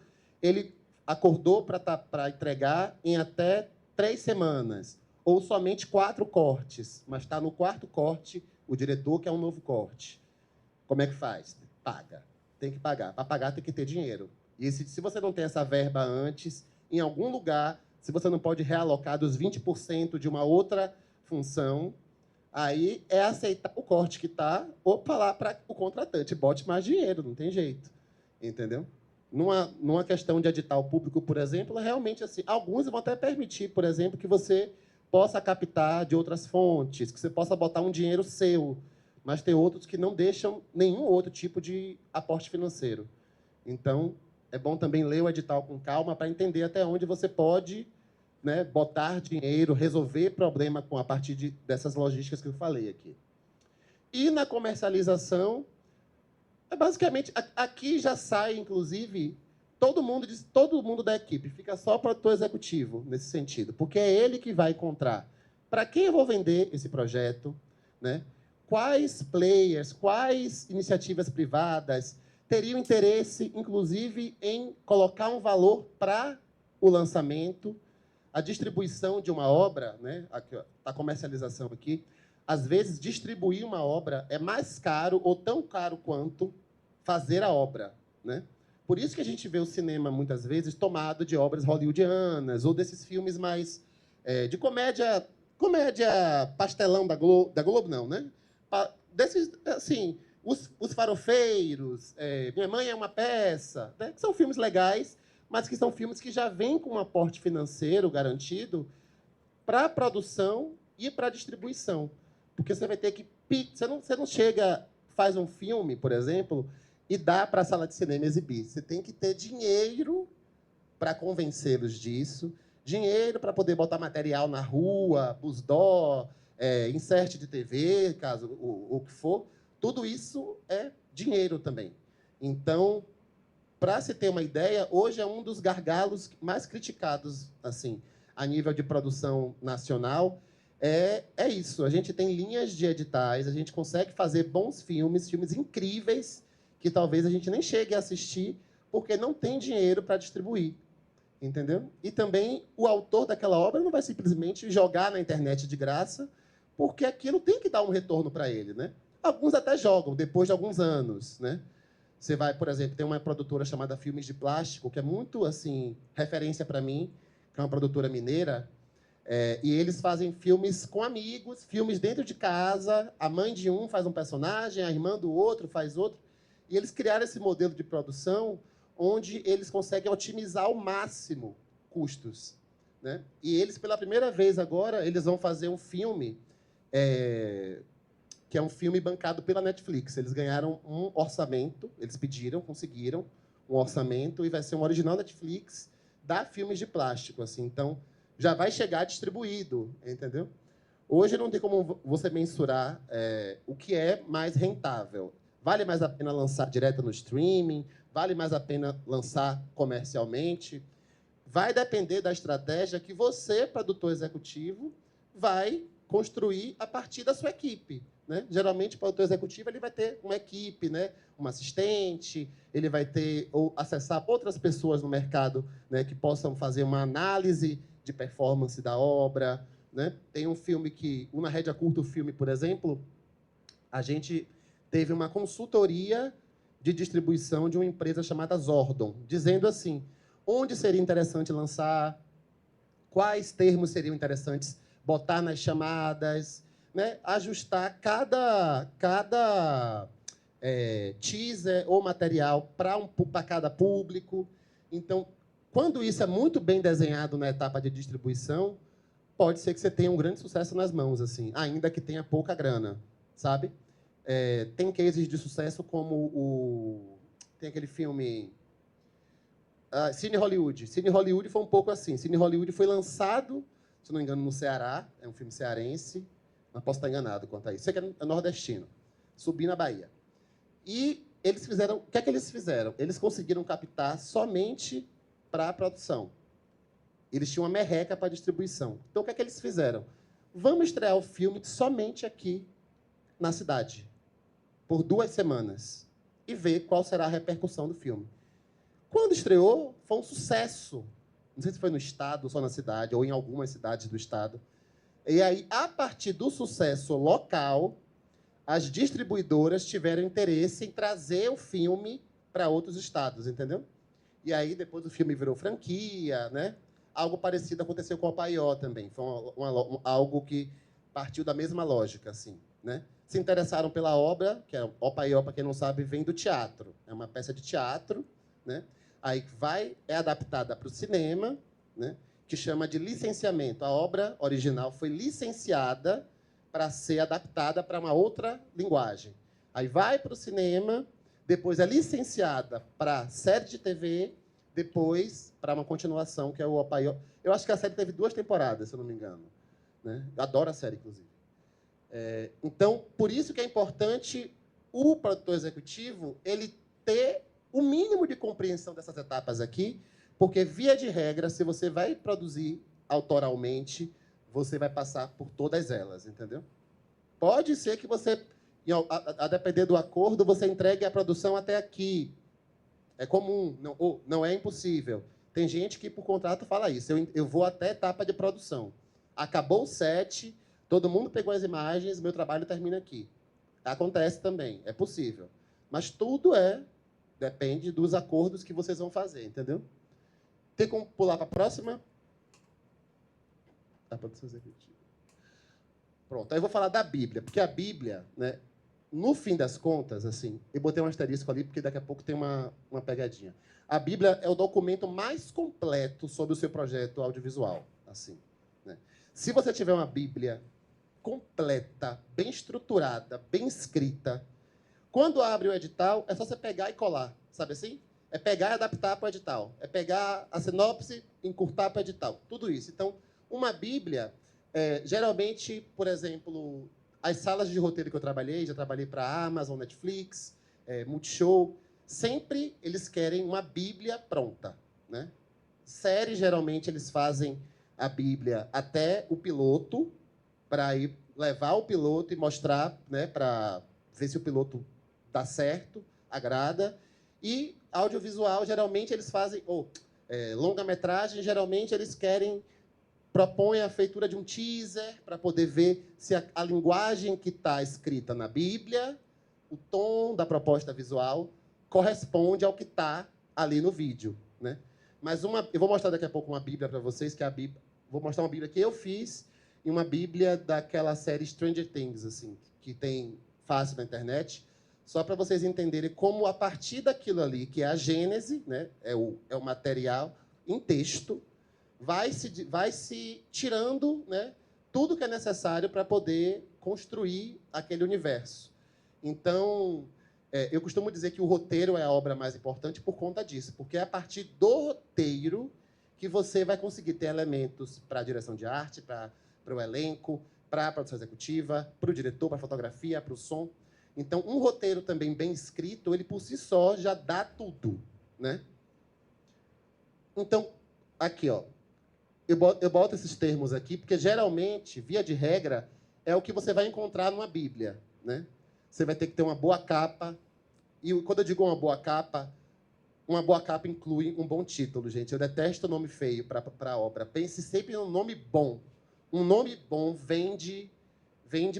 ele acordou para entregar em até 3 semanas, ou somente 4 cortes, mas está no 4º corte, o diretor quer um novo corte. Como é que faz? Paga. Tem que pagar. Para pagar, tem que ter dinheiro. E se você não tem essa verba antes, em algum lugar, se você não pode realocar dos 20% de uma outra função, aí é aceitar o corte que está ou falar para o contratante, bote mais dinheiro, não tem jeito. Entendeu? Numa questão de edital público, por exemplo, é realmente assim. Alguns vão até permitir, por exemplo, que você possa captar de outras fontes, que você possa botar um dinheiro seu, mas tem outros que não deixam nenhum outro tipo de aporte financeiro. Então, é bom também ler o edital com calma para entender até onde você pode, né, botar dinheiro, resolver problema a partir dessas logísticas que eu falei aqui. E na comercialização, basicamente, aqui já sai, inclusive, todo mundo da equipe, fica só o produtor executivo nesse sentido, porque é ele que vai encontrar para quem eu vou vender esse projeto, né? Quais players, quais iniciativas privadas teriam interesse, inclusive, em colocar um valor para o lançamento, a distribuição de uma obra, né? A comercialização aqui, às vezes, distribuir uma obra é mais caro ou tão caro quanto fazer a obra, né? Por isso que a gente vê o cinema, muitas vezes, tomado de obras hollywoodianas ou desses filmes mais de comédia pastelão da Globo não, né? Desses, assim, os farofeiros, Minha Mãe é uma Peça, né? Que são filmes legais, mas que são filmes que já vêm com um aporte financeiro garantido para a produção e para a distribuição. Porque você vai ter que... Você não chega, faz um filme, por exemplo, e dá para a sala de cinema exibir. Você tem que ter dinheiro para convencê-los disso, dinheiro para poder botar material na rua, busdó, insert de TV, caso o que for. Tudo isso é dinheiro também. Então, para se ter uma ideia, hoje é um dos gargalos mais criticados, assim, a nível de produção nacional. É isso. A gente tem linhas de editais, a gente consegue fazer bons filmes, filmes incríveis, que talvez a gente nem chegue a assistir, porque não tem dinheiro para distribuir. Entendeu? E também o autor daquela obra não vai simplesmente jogar na internet de graça, porque aquilo tem que dar um retorno para ele, né? Alguns até jogam, depois de alguns anos, né? Você vai, por exemplo, tem uma produtora chamada Filmes de Plástico, que é muito, assim, referência para mim, que é uma produtora mineira, e eles fazem filmes com amigos, filmes dentro de casa, a mãe de um faz um personagem, a irmã do outro faz outro, e eles criaram esse modelo de produção onde eles conseguem otimizar ao máximo custos, né? E eles, pela primeira vez agora, eles vão fazer um filme que é um filme bancado pela Netflix. Eles ganharam um orçamento, eles pediram, conseguiram um orçamento, e vai ser um original Netflix da Filmes de Plástico. Assim. Então, já vai chegar distribuído, entendeu? Hoje não tem como você mensurar o que é mais rentável. Vale mais a pena lançar direto no streaming? Vale mais a pena lançar comercialmente? Vai depender da estratégia que você, produtor executivo, vai construir a partir da sua equipe, né? Geralmente, o produtor executivo ele vai ter uma equipe, né? Um assistente, ele vai ter ou acessar outras pessoas no mercado, né? Que possam fazer uma análise de performance da obra, né? Tem um filme que, o Na Rédea Curta o Filme, por exemplo, a gente teve uma consultoria de distribuição de uma empresa chamada Zordon, dizendo assim, onde seria interessante lançar, quais termos seriam interessantes botar nas chamadas, né? Ajustar cada teaser ou material para cada público. Então, quando isso é muito bem desenhado na etapa de distribuição, pode ser que você tenha um grande sucesso nas mãos, assim, ainda que tenha pouca grana, sabe? Tem cases de sucesso como tem aquele filme Cine Hollywood. Cine Hollywood foi um pouco assim. Cine Hollywood foi lançado, se não me engano, no Ceará. É um filme cearense. Não posso estar enganado quanto a isso. Sei que é nordestino. Subi na Bahia. E eles fizeram... O que é que eles fizeram? Eles conseguiram captar somente para a produção. Eles tinham uma merreca para distribuição. Então, o que é que eles fizeram? Vamos estrear o filme somente aqui na cidade, por 2 semanas, e ver qual será a repercussão do filme. Quando estreou, foi um sucesso. Não sei se foi no estado, ou só na cidade, ou em algumas cidades do estado. E aí, a partir do sucesso local, as distribuidoras tiveram interesse em trazer o filme para outros estados, entendeu? E aí, depois o filme virou franquia, né? Algo parecido aconteceu com o Opaió também. Foi algo que partiu da mesma lógica, assim, né? Se interessaram pela obra, que é o Opaió, para quem não sabe, vem do teatro. É uma peça de teatro, né? Aí é adaptada para o cinema, né? Que chama de licenciamento. A obra original foi licenciada para ser adaptada para uma outra linguagem. Aí vai para o cinema, depois é licenciada para série de TV, depois para uma continuação, que é o Opaió. Eu acho que a série teve 2 temporadas, se eu não me engano, né? Eu adoro a série, inclusive. Então, por isso que é importante o produtor executivo ele ter o mínimo de compreensão dessas etapas aqui, porque, via de regra, se você vai produzir autoralmente, você vai passar por todas elas, entendeu? Pode ser que você, a depender do acordo, você entregue a produção até aqui. É comum, não é impossível. Tem gente que, por contrato, fala isso. Eu vou até a etapa de produção. Acabou o set, todo mundo pegou as imagens, meu trabalho termina aqui. Acontece também, é possível. Mas tudo depende dos acordos que vocês vão fazer, entendeu? Tem como pular para a próxima? A produção executiva. Pronto, aí eu vou falar da Bíblia, porque a Bíblia, né, no fim das contas, assim, eu botei um asterisco ali, porque daqui a pouco tem uma pegadinha. A Bíblia é o documento mais completo sobre o seu projeto audiovisual, assim, né? Se você tiver uma Bíblia completa, bem estruturada, bem escrita, quando abre o edital, é só você pegar e colar, sabe assim? É pegar e adaptar para o edital. É pegar a sinopse, encurtar para o edital. Tudo isso. Então, uma Bíblia, geralmente, por exemplo, as salas de roteiro que eu trabalhei, já trabalhei para a Amazon, Netflix, Multishow, sempre eles querem uma Bíblia pronta, né? Série, geralmente, eles fazem a Bíblia até o piloto, para ir levar o piloto e mostrar, né, para ver se o piloto dá certo, agrada. E audiovisual, geralmente, eles fazem... longa-metragem, geralmente, eles propõem a feitura de um teaser para poder ver se a linguagem que está escrita na Bíblia, o tom da proposta visual, corresponde ao que está ali no vídeo, né? Mas eu vou mostrar daqui a pouco uma Bíblia para vocês, que é a Bíblia... Vou mostrar uma Bíblia que eu fiz e uma Bíblia daquela série Stranger Things, assim, que tem fácil na internet, só para vocês entenderem como, a partir daquilo ali, que é a Gênese, né, é o material em texto, vai se tirando, né, tudo que é necessário para poder construir aquele universo. Então, eu costumo dizer que o roteiro é a obra mais importante por conta disso, porque é a partir do roteiro que você vai conseguir ter elementos para a direção de arte, para o elenco, para a produção executiva, para o diretor, para a fotografia, para o som. Então, um roteiro também bem escrito, ele por si só já dá tudo, né? Então, aqui, ó, eu boto esses termos aqui, porque geralmente, via de regra, é o que você vai encontrar numa Bíblia, né? Você vai ter que ter uma boa capa. E quando eu digo uma boa capa inclui um bom título, gente. Eu detesto nome feio para a obra. Pense sempre num nome bom. Um nome bom vende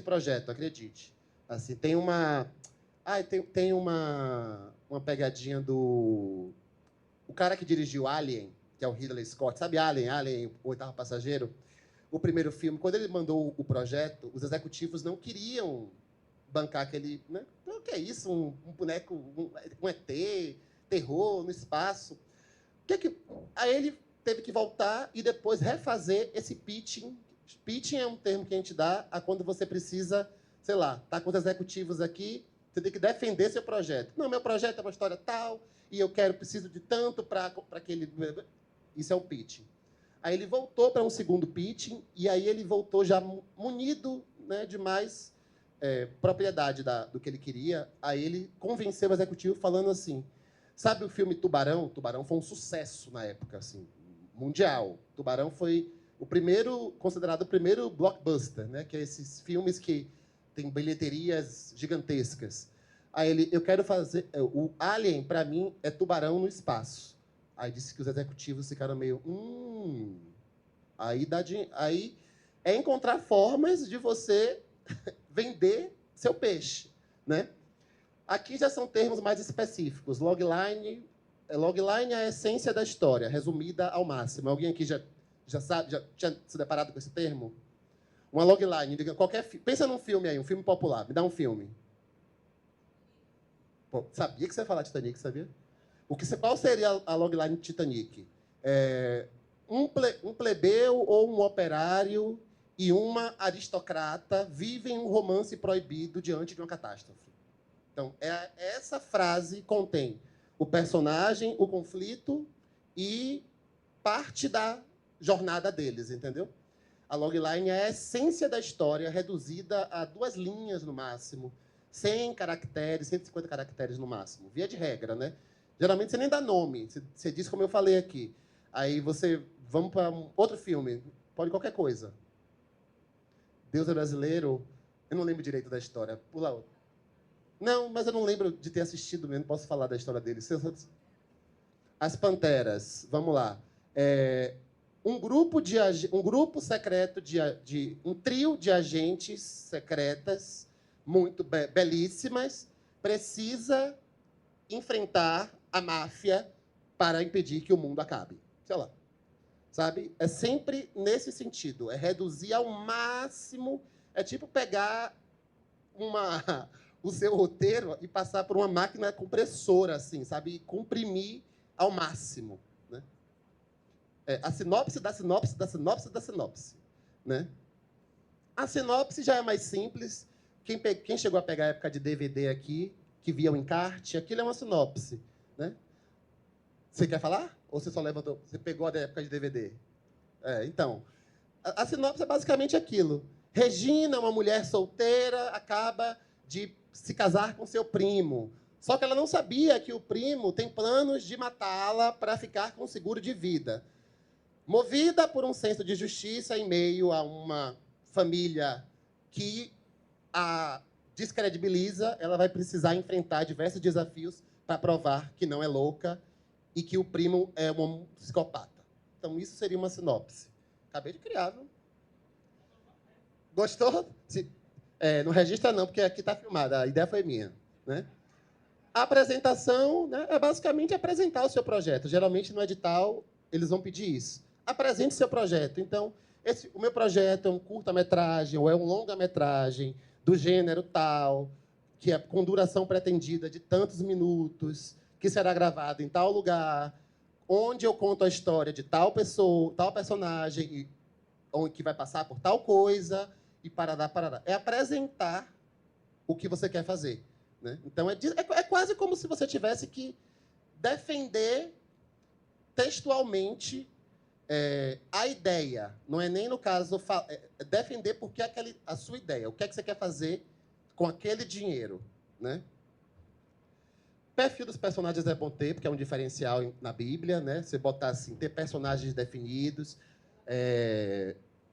projeto, acredite. Assim, tem uma pegadinha do o cara que dirigiu Alien, que é o Ridley Scott. Sabe Alien, o Oitavo Passageiro? O primeiro filme, quando ele mandou o projeto, os executivos não queriam bancar aquele, né? O que é isso? Um boneco, um ET, terror no espaço. Aí ele teve que voltar e depois refazer esse pitching. Pitching é um termo que a gente dá a quando você precisa, sei lá, tá com os executivos aqui, você tem que defender seu projeto. Não, meu projeto é uma história tal, e eu preciso de tanto para aquele... Isso é o pitching. Aí ele voltou para um segundo pitching, e aí ele voltou já munido, né, de mais propriedade do que ele queria. Aí ele convenceu o executivo falando assim, sabe o filme Tubarão? Tubarão foi um sucesso na época, assim, mundial. Tubarão foi considerado o primeiro blockbuster, né, que é esses filmes que têm bilheterias gigantescas. Aí eu quero fazer... O Alien, para mim, é Tubarão no espaço. Aí disse que os executivos ficaram meio... Aí é encontrar formas de você vender seu peixe, né? Aqui já são termos mais específicos. Logline é a essência da história, resumida ao máximo. Alguém aqui já sabe, já tinha se deparado com esse termo? Uma logline, pensa num filme aí, um filme popular. Me dá um filme. Pô, sabia que você ia falar Titanic, sabia? Qual seria a logline de Titanic? Um plebeu ou um operário e uma aristocrata vivem um romance proibido diante de uma catástrofe. Então, essa frase contém o personagem, o conflito e parte da jornada deles, entendeu? A logline é a essência da história reduzida a 2 linhas no máximo, 100 caracteres, 150 caracteres no máximo. Via de regra, né? Geralmente você nem dá nome, você diz como eu falei aqui. Aí vamos para outro filme, pode qualquer coisa. Deus é Brasileiro, eu não lembro direito da história. Pula outro. Não, mas eu não lembro de ter assistido mesmo, não posso falar da história dele. As Panteras, vamos lá. Um grupo secreto, um trio de agentes secretas, muito belíssimas, precisa enfrentar a máfia para impedir que o mundo acabe. Sei lá. Sabe? É sempre nesse sentido. É reduzir ao máximo. É tipo pegar o seu roteiro e passar por uma máquina compressora, assim, sabe? E comprimir ao máximo. Né? A sinopse da sinopse da sinopse da sinopse. Né? A sinopse já é mais simples. Quem chegou a pegar a época de DVD aqui, que via o encarte, aquilo é uma sinopse. Né? Você quer falar? Ou você só levantou? Você pegou a época de DVD? Então, a sinopse é basicamente aquilo. Regina, uma mulher solteira, acaba de se casar com seu primo. Só que ela não sabia que o primo tem planos de matá-la para ficar com seguro de vida. Movida por um senso de justiça em meio a uma família que a descredibiliza, ela vai precisar enfrentar diversos desafios para provar que não é louca e que o primo é um psicopata. Então, isso seria uma sinopse. Acabei de criar, viu? Gostou? Não registra não, porque aqui está filmada. A ideia foi minha. Né? A apresentação, né, é basicamente apresentar o seu projeto. Geralmente, no edital, eles vão pedir isso. Apresente seu projeto. Então, o meu projeto é um curta-metragem ou é um longa-metragem do gênero tal, que é com duração pretendida de tantos minutos, que será gravado em tal lugar, onde eu conto a história de tal pessoa, tal personagem, que vai passar por tal coisa, e parará. É apresentar o que você quer fazer. Né? Então, é quase como se você tivesse que defender textualmente a ideia, não é nem, no caso, defender porque a sua ideia, o que é que você quer fazer com aquele dinheiro, né? Perfil dos personagens é bom ter, porque é um diferencial na Bíblia, né? Você botar assim, ter personagens definidos,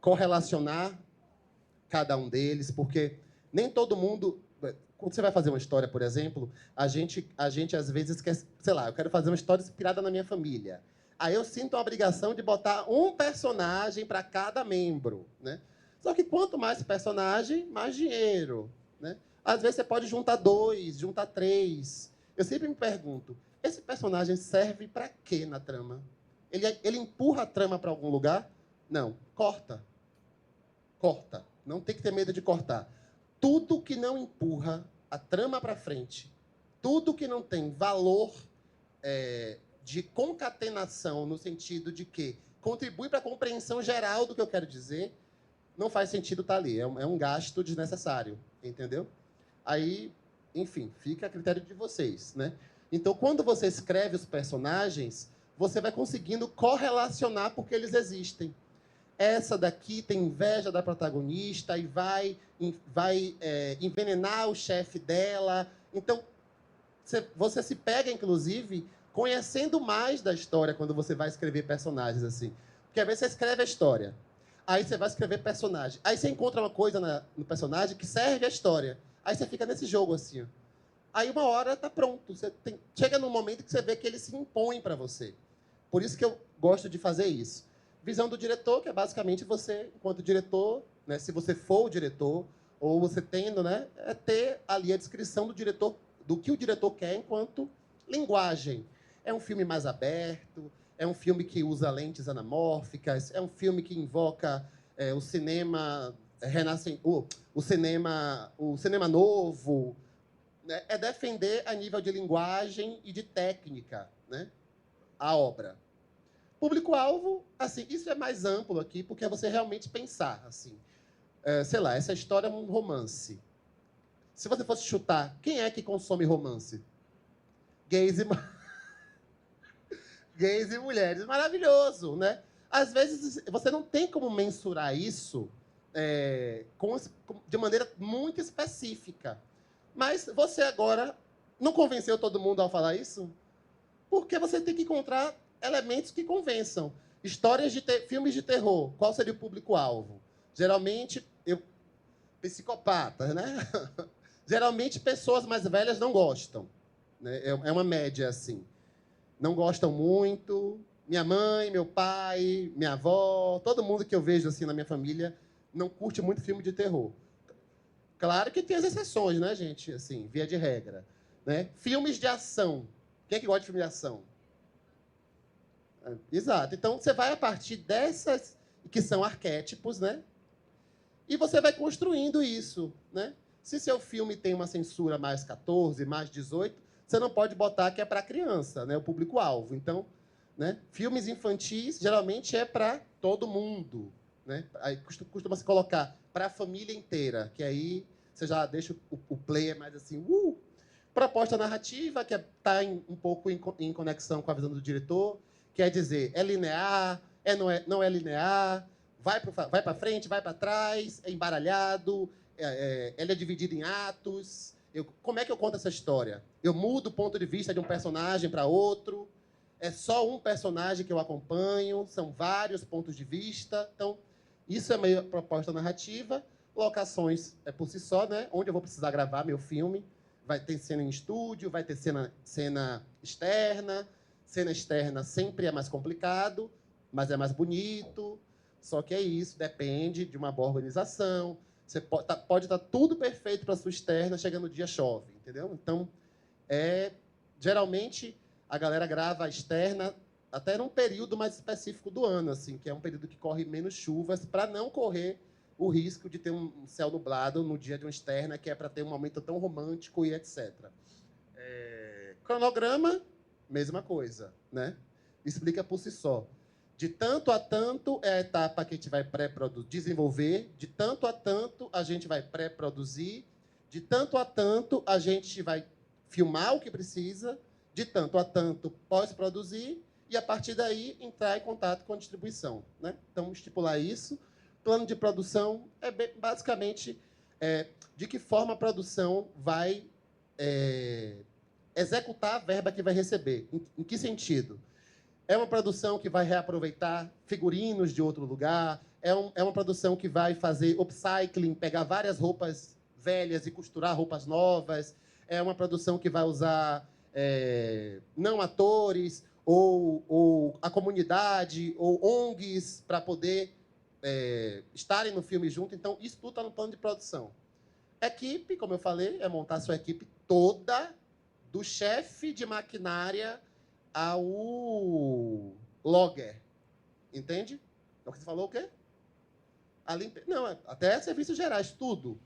correlacionar cada um deles, porque nem todo mundo... Quando você vai fazer uma história, por exemplo, a gente às vezes quer... Sei lá, eu quero fazer uma história inspirada na minha família. Aí eu sinto a obrigação de botar um personagem para cada membro, né? Só que quanto mais personagem, mais dinheiro, né? Às vezes você pode juntar 2, juntar 3. Eu sempre me pergunto, esse personagem serve para quê na trama? Ele empurra a trama para algum lugar? Não. Corta. Corta. Não tem que ter medo de cortar. Tudo que não empurra a trama para frente, tudo que não tem valor de concatenação, no sentido de que contribui para a compreensão geral do que eu quero dizer, não faz sentido estar ali. É um gasto desnecessário, entendeu? Aí, enfim, fica a critério de vocês, né? Então, quando você escreve os personagens, você vai conseguindo correlacionar porque eles existem. Essa daqui tem inveja da protagonista e vai envenenar o chefe dela. Então, você se pega, inclusive, conhecendo mais da história quando você vai escrever personagens assim. Porque às vezes você escreve a história, aí você vai escrever personagem. Aí você encontra uma coisa no personagem que serve a história. Aí você fica nesse jogo assim. Ó. Aí uma hora está pronto. Chega num momento que você vê que ele se impõe para você. Por isso que eu gosto de fazer isso. Visão do diretor, que é basicamente você, enquanto diretor, né, se você for o diretor, ou você tendo, né, é ter ali a descrição do diretor, do que o diretor quer enquanto linguagem. É um filme mais aberto, é um filme que usa lentes anamórficas, é um filme que invoca o cinema o cinema novo, né? É defender a nível de linguagem e de técnica, né, a obra. Público-alvo, assim, isso é mais amplo aqui, porque é você realmente pensar, assim, sei lá, essa história é um romance. Se você fosse chutar, quem é que consome romance? Gays e, gays e mulheres. Maravilhoso, né? Às vezes, você não tem como mensurar isso de maneira muito específica. Mas você agora não convenceu todo mundo ao falar isso? Porque você tem que encontrar elementos que convençam. Filmes de terror, qual seria o público-alvo? Geralmente, psicopatas, né? Geralmente, pessoas mais velhas não gostam. Né? É uma média, assim. Não gostam muito. Minha mãe, meu pai, minha avó, todo mundo que eu vejo assim na minha família não curte muito filme de terror. Claro que tem as exceções, né, gente? Assim, via de regra. Né? Filmes de ação. Quem é que gosta de filme de ação? Exato. Então, você vai a partir dessas, que são arquétipos, né? E você vai construindo isso, né? Se seu filme tem uma censura mais 14, mais 18, você não pode botar que é para criança, né? O público-alvo. Então, né? Filmes infantis, geralmente, é para todo mundo, né? Aí costuma se colocar para a família inteira, que aí você já deixa o player mais assim, Proposta narrativa, que está um pouco em conexão com a visão do diretor, quer dizer, é linear, não é linear, vai para frente, vai para trás, é embaralhado, ele é dividido em atos. Como é que eu conto essa história? Eu mudo o ponto de vista de um personagem para outro, é só um personagem que eu acompanho, são vários pontos de vista. Então, isso é meio proposta narrativa. Locações é por si só, né? Onde eu vou precisar gravar meu filme. Vai ter cena em estúdio, vai ter cena externa. Cena externa sempre é mais complicado, mas é mais bonito. Só que é isso, depende de uma boa organização. Você pode estar tudo perfeito para a sua externa, chega no dia chove, entendeu? Então, geralmente, a galera grava a externa até num período mais específico do ano, assim, que é um período que corre menos chuvas, para não correr o risco de ter um céu nublado no dia de uma externa, que é para ter um momento tão romântico e etc. Cronograma, mesma coisa, né? Explica por si só. De tanto a tanto é a etapa que a gente vai desenvolver, de tanto a tanto a gente vai pré-produzir, de tanto a tanto a gente vai filmar o que precisa, de tanto a tanto pós-produzir, e, a partir daí, entrar em contato com a distribuição, né? Então, estipular isso. Plano de produção é basicamente de que forma a produção vai executar a verba que vai receber. Em que sentido? É uma produção que vai reaproveitar figurinos de outro lugar? É uma produção que vai fazer upcycling, pegar várias roupas velhas e costurar roupas novas? É uma produção que vai usar não atores ou a comunidade ou ONGs para poder estarem no filme junto? Então, isso tudo está no plano de produção. Equipe, como eu falei, é montar a sua equipe toda, do chefe de maquinária ao logger. Entende? É o que você falou, o quê? Não, até serviços gerais, tudo.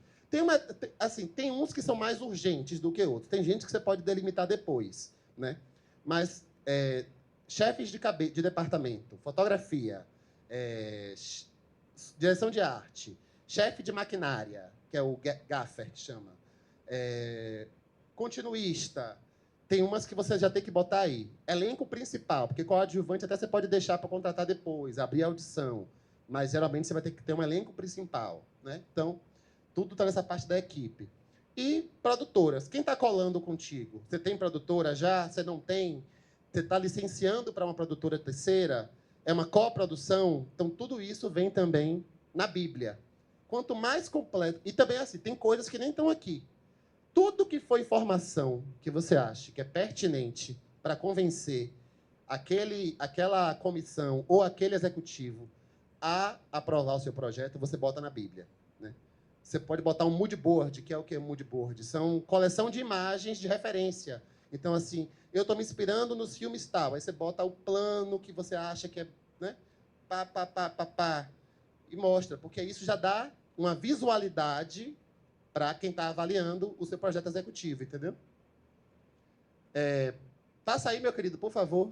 Tem uns que são mais urgentes do que outros. Tem gente que você pode delimitar depois, né? Mas chefes de departamento, fotografia, direção de arte, chefe de maquinária, que é o gaffer, que chama, continuista. Tem umas que você já tem que botar aí. Elenco principal, porque coadjuvante até você pode deixar para contratar depois, abrir a audição. Mas, geralmente, você vai ter que ter um elenco principal, né? Então, tudo está nessa parte da equipe. E produtoras. Quem está colando contigo? Você tem produtora já? Você não tem? Você está licenciando para uma produtora terceira? É uma coprodução? Então, tudo isso vem também na Bíblia. Quanto mais completo... E também, assim, tem coisas que nem estão aqui. Tudo que for informação que você acha que é pertinente para convencer aquela comissão ou aquele executivo a aprovar o seu projeto, você bota na Bíblia, né? Você pode botar um mood board, que é o que é mood board? São coleção de imagens de referência. Então, assim, eu estou me inspirando nos filmes tal. Aí você bota o plano que você acha que é, né? E mostra, porque isso já dá uma visualidade para quem está avaliando o seu projeto executivo, entendeu? Passa aí, meu querido, por favor.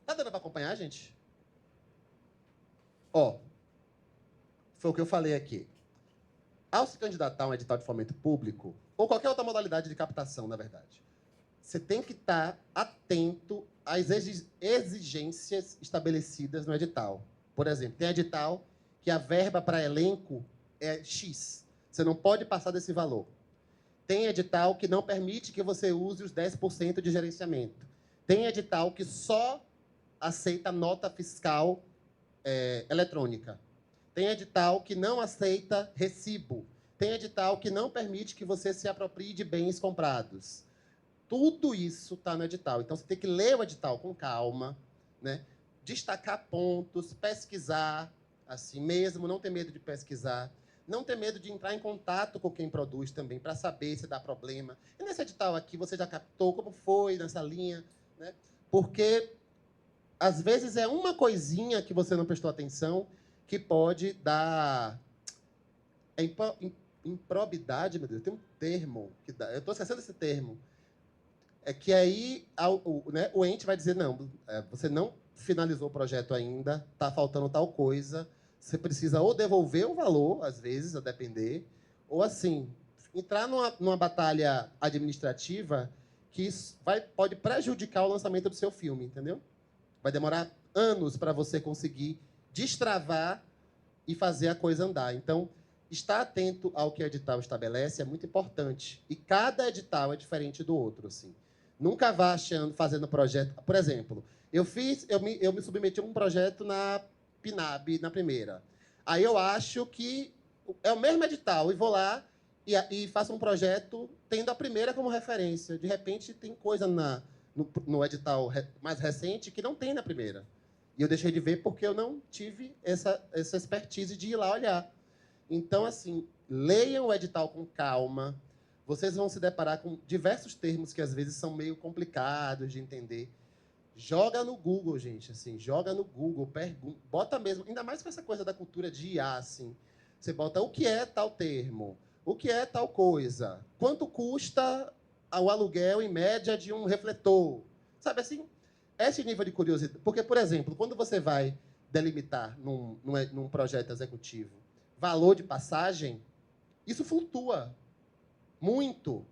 Tá dando para acompanhar, gente? Foi o que eu falei aqui. Ao se candidatar a um edital de fomento público, ou qualquer outra modalidade de captação, na verdade, você tem que estar atento às exigências estabelecidas no edital. Por exemplo, tem edital que a verba para elenco é X. Você não pode passar desse valor. Tem edital que não permite que você use os 10% de gerenciamento. Tem edital que só aceita nota fiscal eletrônica. Tem edital que não aceita recibo. Tem edital que não permite que você se aproprie de bens comprados. Tudo isso está no edital. Então, você tem que ler o edital com calma, né? Destacar pontos, pesquisar, assim mesmo, não ter medo de pesquisar. Não ter medo de entrar em contato com quem produz também, para saber se dá problema. E nesse edital aqui, você já captou como foi nessa linha, né? Porque, às vezes, é uma coisinha que você não prestou atenção que pode dar... improbidade, meu Deus, tem um termo que dá. Eu estou esquecendo esse termo. É que aí o ente vai dizer, não, você não finalizou o projeto ainda, está faltando tal coisa, você precisa ou devolver o valor, às vezes, a depender, ou, assim, entrar numa batalha administrativa que pode prejudicar o lançamento do seu filme, entendeu? Vai demorar anos para você conseguir destravar e fazer a coisa andar. Então, estar atento ao que o edital estabelece é muito importante. E cada edital é diferente do outro, assim. Nunca vá fazendo projeto... Por exemplo, eu me submeti a um projeto na PNAB, na primeira. Aí eu acho que é o mesmo edital, e vou lá e faço um projeto tendo a primeira como referência. De repente, tem coisa no edital mais recente que não tem na primeira. E eu deixei de ver porque eu não tive essa expertise de ir lá olhar. Então, assim, leiam o edital com calma. Vocês vão se deparar com diversos termos que, às vezes, são meio complicados de entender. Joga no Google, gente, assim, joga no Google, pergunta, bota mesmo, ainda mais com essa coisa da cultura de IA, assim. Você bota o que é tal termo, o que é tal coisa, quanto custa o aluguel, em média, de um refletor. Sabe, assim, esse nível de curiosidade. Porque, por exemplo, quando você vai delimitar num projeto executivo valor de passagem, isso flutua muito.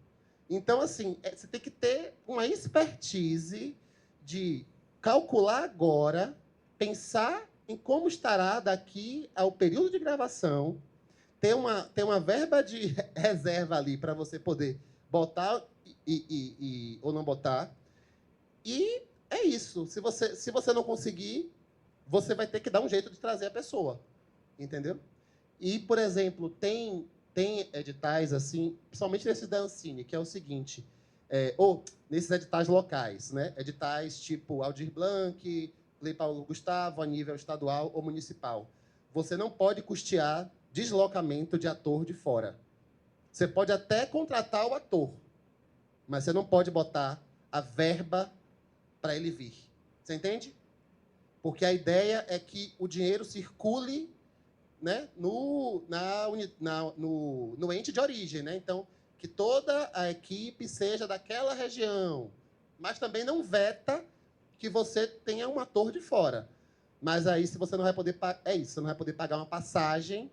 Então, assim, você tem que ter uma expertise de calcular agora, pensar em como estará daqui ao período de gravação, ter uma verba de reserva ali para você poder botar ou não botar. E é isso. Se você não conseguir, você vai ter que dar um jeito de trazer a pessoa. Entendeu? E, por exemplo, tem editais, assim, principalmente nesse da Ancine, que é o seguinte, ou nesses editais locais, né? Editais tipo Aldir Blanc, Lei Paulo Gustavo, a nível estadual ou municipal. Você não pode custear deslocamento de ator de fora. Você pode até contratar o ator, mas você não pode botar a verba para ele vir. Você entende? Porque a ideia é que o dinheiro circule, né, no ente de origem. Né? Então, que toda a equipe seja daquela região. Mas também não veta que você tenha um ator de fora. Mas aí, se você não vai poder... você não vai poder pagar uma passagem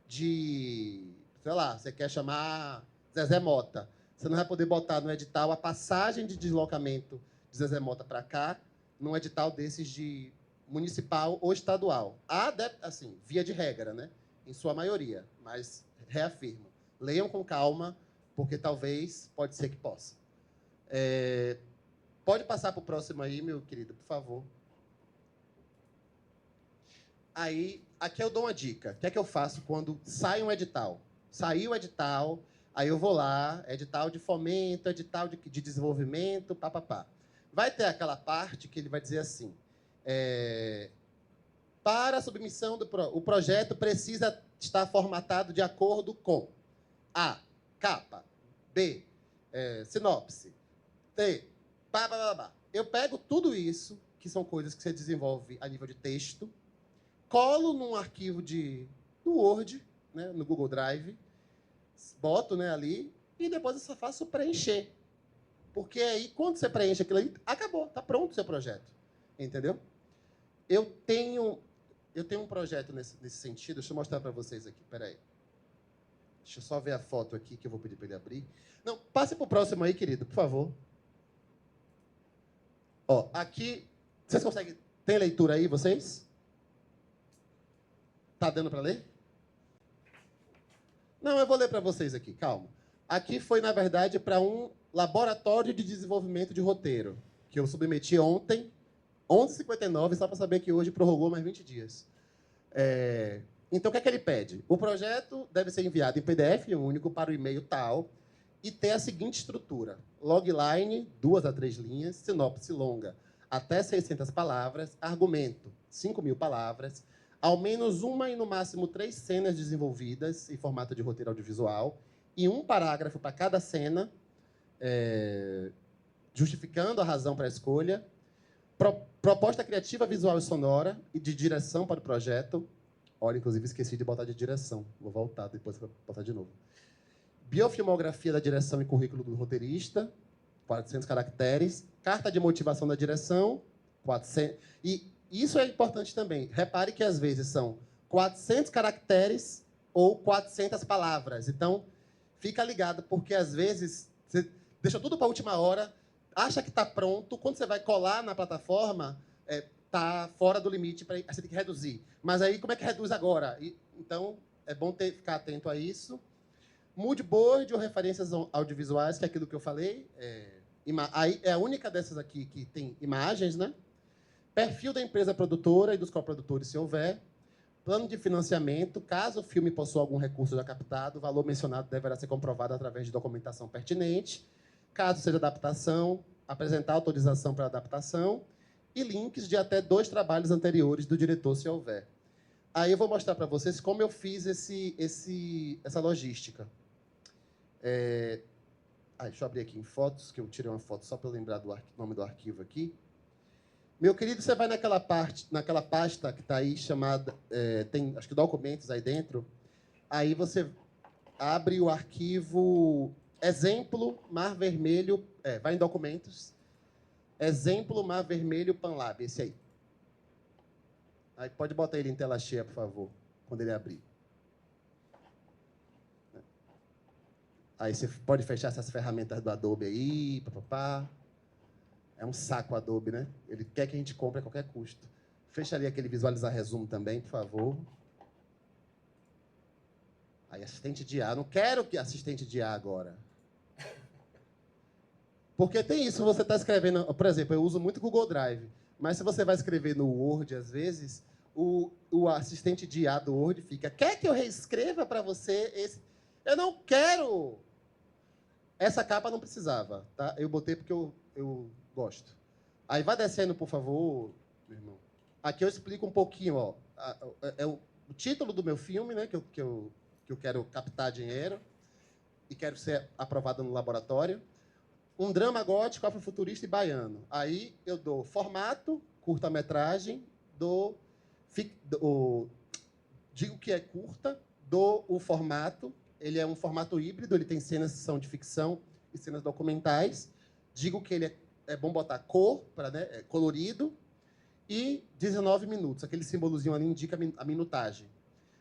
de... Sei lá, você quer chamar Zezé Mota. Você não vai poder botar no edital a passagem de deslocamento de Zezé Mota para cá, num edital desses de municipal ou estadual. Há, assim, via de regra, né? Em sua maioria. Mas, reafirmo, leiam com calma, porque talvez, pode ser que possa. Pode passar para o próximo aí, meu querido, por favor. Aí, aqui eu dou uma dica. O que é que eu faço quando sai um edital? Saiu o edital, aí eu vou lá, edital de fomento, edital de desenvolvimento, papapá. Vai ter aquela parte que ele vai dizer assim, para a submissão o projeto precisa estar formatado de acordo com A, capa, B, sinopse, T, pá, pá, pá, pá. Eu pego tudo isso, que são coisas que você desenvolve a nível de texto, colo num arquivo no Word, né, no Google Drive, boto, né, ali, e depois eu só faço preencher. Porque aí, quando você preenche aquilo aí, acabou, está pronto o seu projeto. Entendeu? Eu tenho um projeto nesse sentido, deixa eu mostrar para vocês aqui, peraí. Deixa eu só ver a foto aqui, que eu vou pedir para ele abrir. Não, passe para o próximo aí, querido, por favor. Ó, aqui, vocês conseguem... Tem leitura aí, vocês? Tá dando para ler? Não, eu vou ler para vocês aqui, calma. Aqui foi, na verdade, para um laboratório de desenvolvimento de roteiro, que eu submeti ontem, 11h59, só para saber que hoje prorrogou mais 20 dias. Então, o que é que ele pede? O projeto deve ser enviado em PDF único para o e-mail tal e ter a seguinte estrutura. Logline, 2 a 3 linhas, sinopse longa, até 600 palavras, argumento, 5.000 palavras, ao menos uma e, no máximo, 3 cenas desenvolvidas em formato de roteiro audiovisual e um parágrafo para cada cena, justificando a razão para a escolha, proposta criativa, visual e sonora e de direção para o projeto. Olha, inclusive, esqueci de botar de direção. Vou voltar depois para botar de novo. Biofilmografia da direção e currículo do roteirista, 400 caracteres. Carta de motivação da direção, 400. E isso é importante também. Repare que, às vezes, são 400 caracteres ou 400 palavras. Então, fica ligado, porque, às vezes, você deixa tudo para a última hora, acha que está pronto, quando você vai colar na plataforma, está fora do limite, aí você tem que reduzir. Mas aí, como é que reduz agora? Então, é bom ficar atento a isso. Moodboard ou referências audiovisuais, que é aquilo que eu falei. Aí é a única dessas aqui que tem imagens, né? Perfil da empresa produtora e dos coprodutores, se houver. Plano de financiamento, caso o filme possua algum recurso já captado, o valor mencionado deverá ser comprovado através de documentação pertinente. Caso seja adaptação, apresentar autorização para adaptação e links de até 2 trabalhos anteriores do diretor, se houver. Aí eu vou mostrar para vocês como eu fiz essa logística. Deixa eu abrir aqui em fotos, que eu tirei uma foto só para eu lembrar do nome do arquivo aqui. Meu querido, você vai naquela pasta que está aí chamada... tem, acho que, documentos aí dentro. Aí você abre o arquivo exemplo Mar Vermelho... vai em documentos. Exemplo Mar Vermelho PanLab, esse aí. Aí pode botar ele em tela cheia, por favor, quando ele abrir. Aí você pode fechar essas ferramentas do Adobe aí, papapá. É um saco o Adobe, né? Ele quer que a gente compre a qualquer custo. Fecha ali aquele visualizar resumo também, por favor. Aí, assistente de IA. Não quero que assistente de IA agora. Porque tem isso, você está escrevendo... Por exemplo, eu uso muito o Google Drive. Mas se você vai escrever no Word, às vezes, o assistente de IA do Word fica... Quer que eu reescreva para você esse... Eu não quero! Essa capa não precisava, tá? Eu botei porque eu gosto. Aí vai descendo, por favor, meu irmão. Aqui eu explico um pouquinho, ó. É o título do meu filme, né? Que eu quero captar dinheiro e quero ser aprovado no laboratório. Um drama gótico, afrofuturista e baiano. Aí eu dou formato, curta-metragem, digo que é curta, dou o formato. Ele é um formato híbrido, ele tem cenas que são de ficção e cenas documentais. Digo que ele é bom botar cor, né, colorido, e 19 minutos. Aquele símbolozinho ali indica a minutagem.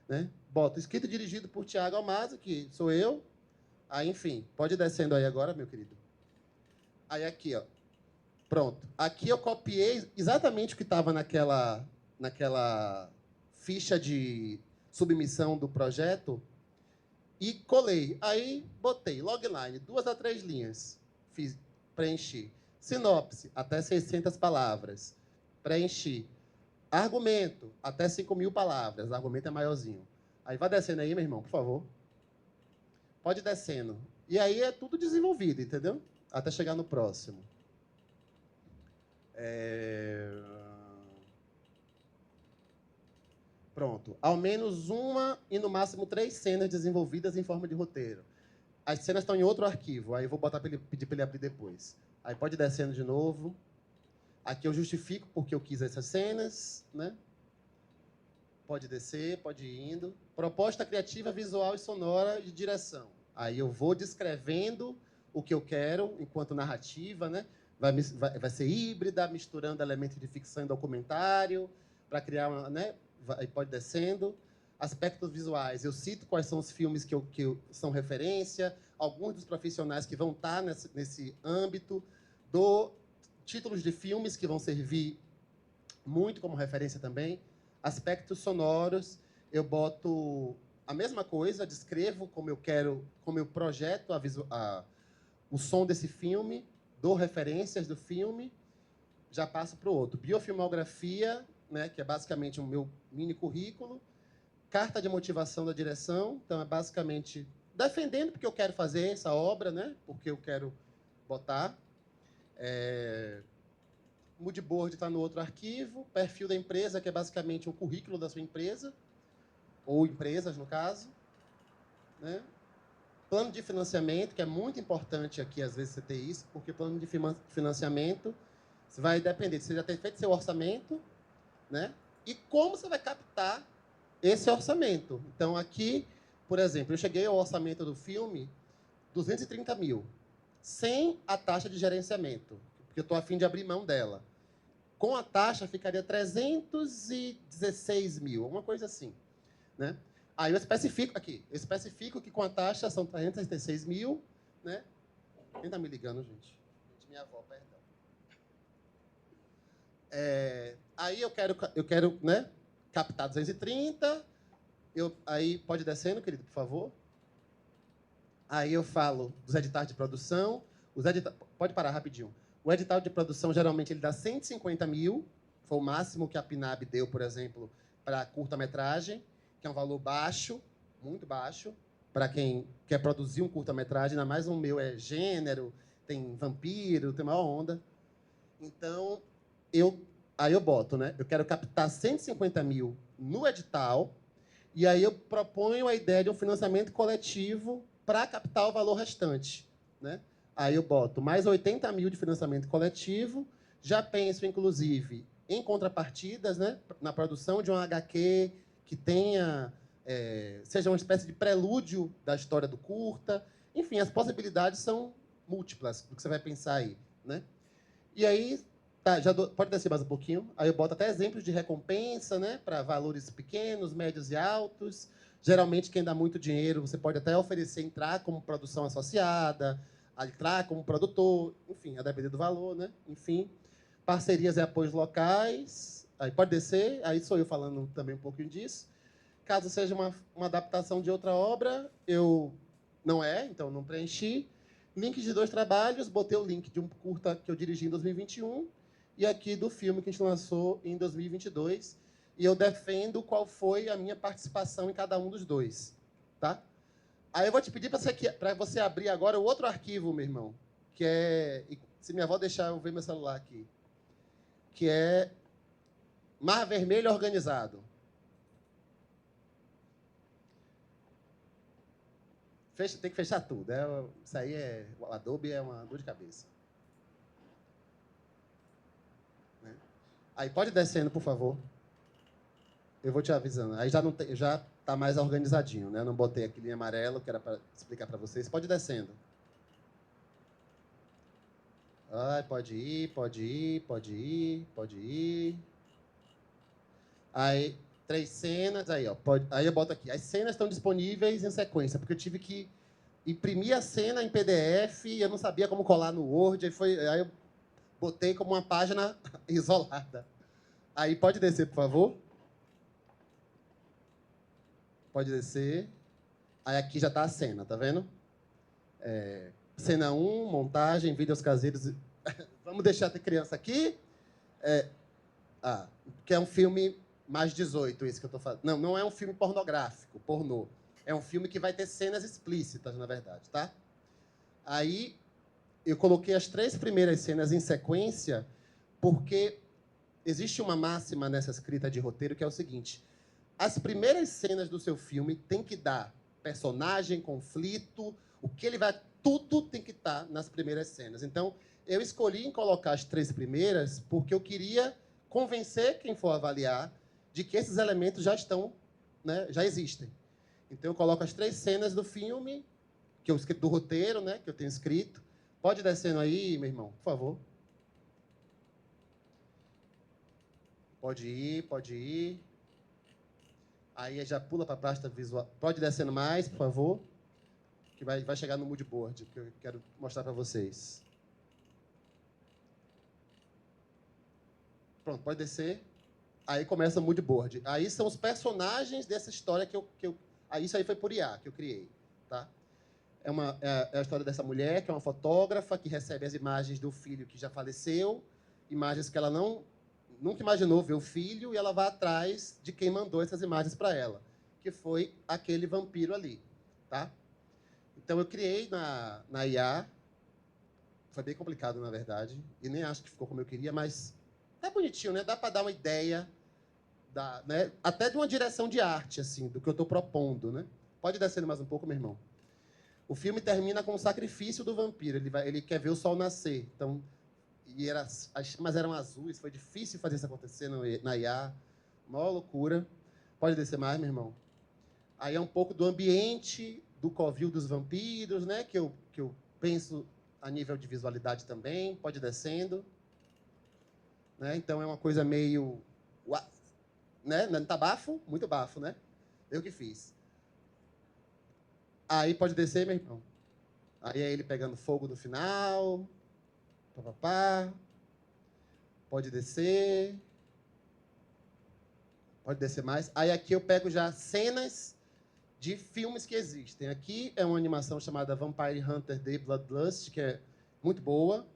Né? Boto escrito e dirigido por Thiago Almaza, que sou eu. Aí, enfim, pode ir descendo aí agora, meu querido. Aí aqui, ó. Pronto. Aqui eu copiei exatamente o que estava naquela ficha de submissão do projeto e colei. Aí botei logline, 2 a 3 linhas. Preenchi. Sinopse, até 600 palavras. Preenchi. Argumento, até 5.000 palavras. O argumento é maiorzinho. Aí vai descendo aí, meu irmão, por favor. Pode ir descendo. E aí é tudo desenvolvido, entendeu? Até chegar no próximo. Pronto. Ao menos uma e, no máximo, 3 cenas desenvolvidas em forma de roteiro. As cenas estão em outro arquivo. Aí eu vou pedir para ele abrir depois. Aí pode ir descendo de novo. Aqui eu justifico porque eu quis essas cenas, né? Pode descer, pode ir indo. Proposta criativa, visual e sonora de direção. Aí eu vou descrevendo o que eu quero enquanto narrativa, né? Vai ser híbrida, misturando elementos de ficção e documentário, para criar uma, né? Aí pode descendo. Aspectos visuais. Eu cito quais são os filmes que são referência, alguns dos profissionais que vão estar nesse âmbito, dou títulos de filmes que vão servir muito como referência também. Aspectos sonoros, eu boto a mesma coisa, descrevo como eu projeto o som desse filme, dou referências do filme, já passo para o outro. Biofilmografia, né, que é basicamente o meu mini currículo. Carta de motivação da direção, então é basicamente defendendo porque eu quero fazer essa obra, né, porque eu quero botar. Moodboard está no outro arquivo. Perfil da empresa, que é basicamente o currículo da sua empresa, ou empresas, no caso. Né? Plano de financiamento, que é muito importante aqui, às vezes, você ter isso, porque plano de financiamento você vai depender de você já ter feito seu orçamento, né? E como você vai captar esse orçamento. Então, aqui, por exemplo, eu cheguei ao orçamento do filme 230 mil, sem a taxa de gerenciamento, porque eu estou a fim de abrir mão dela. Com a taxa, ficaria 316 mil, alguma coisa assim. Né? Aí eu especifico que com a taxa são 316 mil. Né? Quem está me ligando, gente? Minha avó, perdão. Aí eu quero né, captar 230. Aí pode ir descendo, querido, por favor. Aí eu falo dos editais de produção. Pode parar rapidinho. O edital de produção, geralmente, ele dá 150 mil. Foi o máximo que a PNAB deu, por exemplo, para curta-metragem, que é um valor baixo, muito baixo, para quem quer produzir um curta-metragem. Ainda mais o meu é gênero, tem vampiro, tem maior onda. Então, aí eu boto, né? Eu quero captar 150 mil no edital, e aí eu proponho a ideia de um financiamento coletivo para captar o valor restante, né? Aí eu boto mais 80 mil de financiamento coletivo. Já penso, inclusive, em contrapartidas, né, na produção de um HQ que tenha, seja uma espécie de prelúdio da história do curta. Enfim, as possibilidades são múltiplas do que você vai pensar aí. Né? E aí, pode descer mais um pouquinho. Aí eu boto até exemplos de recompensa, né, para valores pequenos, médios e altos. Geralmente, quem dá muito dinheiro, você pode até oferecer entrar como produção associada. entrar como produtor, enfim, a depender do valor, né? Enfim, parcerias e apoios locais. Aí pode descer, aí sou eu falando também um pouquinho disso. Caso seja uma adaptação de outra obra, eu não é, então não preenchi. Links de 2 trabalhos, botei o link de um curta que eu dirigi em 2021 e aqui do filme que a gente lançou em 2022. E eu defendo qual foi a minha participação em cada um dos dois, tá? Aí eu vou te pedir para você abrir agora o outro arquivo, meu irmão, que é, se minha avó deixar eu ver meu celular aqui, que é Mar Vermelho Organizado. Tem que fechar tudo. Isso aí o Adobe é uma dor de cabeça. Né? Aí pode ir descendo, por favor. Eu vou te avisando. Aí já está mais organizadinho, né? Eu não botei aquele em amarelo, que era para explicar para vocês. Pode ir descendo. Ai, pode ir, pode ir, pode ir, pode ir. Aí, 3 cenas. Aí, ó, aí eu boto aqui. As cenas estão disponíveis em sequência, porque eu tive que imprimir a cena em PDF e eu não sabia como colar no Word. Aí eu botei como uma página isolada. Aí pode descer, por favor. Pode descer. Aí aqui já está a cena, tá vendo? Cena 1, montagem, vídeos caseiros. Vamos deixar ter criança aqui. Que é um filme mais 18, isso que eu estou falando. Não, não é um filme pornográfico, pornô. É um filme que vai ter cenas explícitas, na verdade, tá? Aí eu coloquei as 3 primeiras cenas em sequência porque existe uma máxima nessa escrita de roteiro que é o seguinte: as primeiras cenas do seu filme tem que dar personagem, conflito, o que ele vai... Tudo tem que estar nas primeiras cenas. Então, eu escolhi em colocar as 3 primeiras porque eu queria convencer quem for avaliar de que esses elementos já estão, né, já existem. Então, eu coloco as 3 cenas do filme, que eu escrito do roteiro, né, que eu tenho escrito. Pode ir descendo aí, meu irmão, por favor. Pode ir, pode ir. Aí já pula para a pasta visual. Pode ir descendo mais, por favor. Que vai chegar no mood board, que eu quero mostrar para vocês. Pronto, pode descer. Aí começa o mood board. Aí são os personagens dessa história que eu aí isso aí foi por IA que eu criei, tá? É a história dessa mulher, que é uma fotógrafa, que recebe as imagens do filho que já faleceu, imagens que ela nunca imaginou ver o filho, e ela vai atrás de quem mandou essas imagens para ela, que foi aquele vampiro ali, tá? Então, eu criei na IA, foi bem complicado, na verdade, e nem acho que ficou como eu queria, mas é bonitinho, né? Dá para dar uma ideia, né? Até de uma direção de arte, assim, do que eu estou propondo, né? Pode descer mais um pouco, meu irmão. O filme termina com o sacrifício do vampiro. Ele quer ver o sol nascer. Então, as chamas eram azuis. Foi difícil fazer isso acontecer na IA. Maior loucura. Pode descer mais, meu irmão. Aí é um pouco do ambiente do covil dos vampiros, né? Que eu penso a nível de visualidade também. Pode ir descendo. Né? Então, é uma coisa meio... Né? Não tá bafo? Muito bafo, né? Eu que fiz. Aí pode descer, meu irmão. Aí é ele pegando fogo no final. Papapá. Pode descer. Pode descer mais. Aí aqui eu pego já cenas de filmes que existem. Aqui é uma animação chamada Vampire Hunter Day Bloodlust, que é muito boa.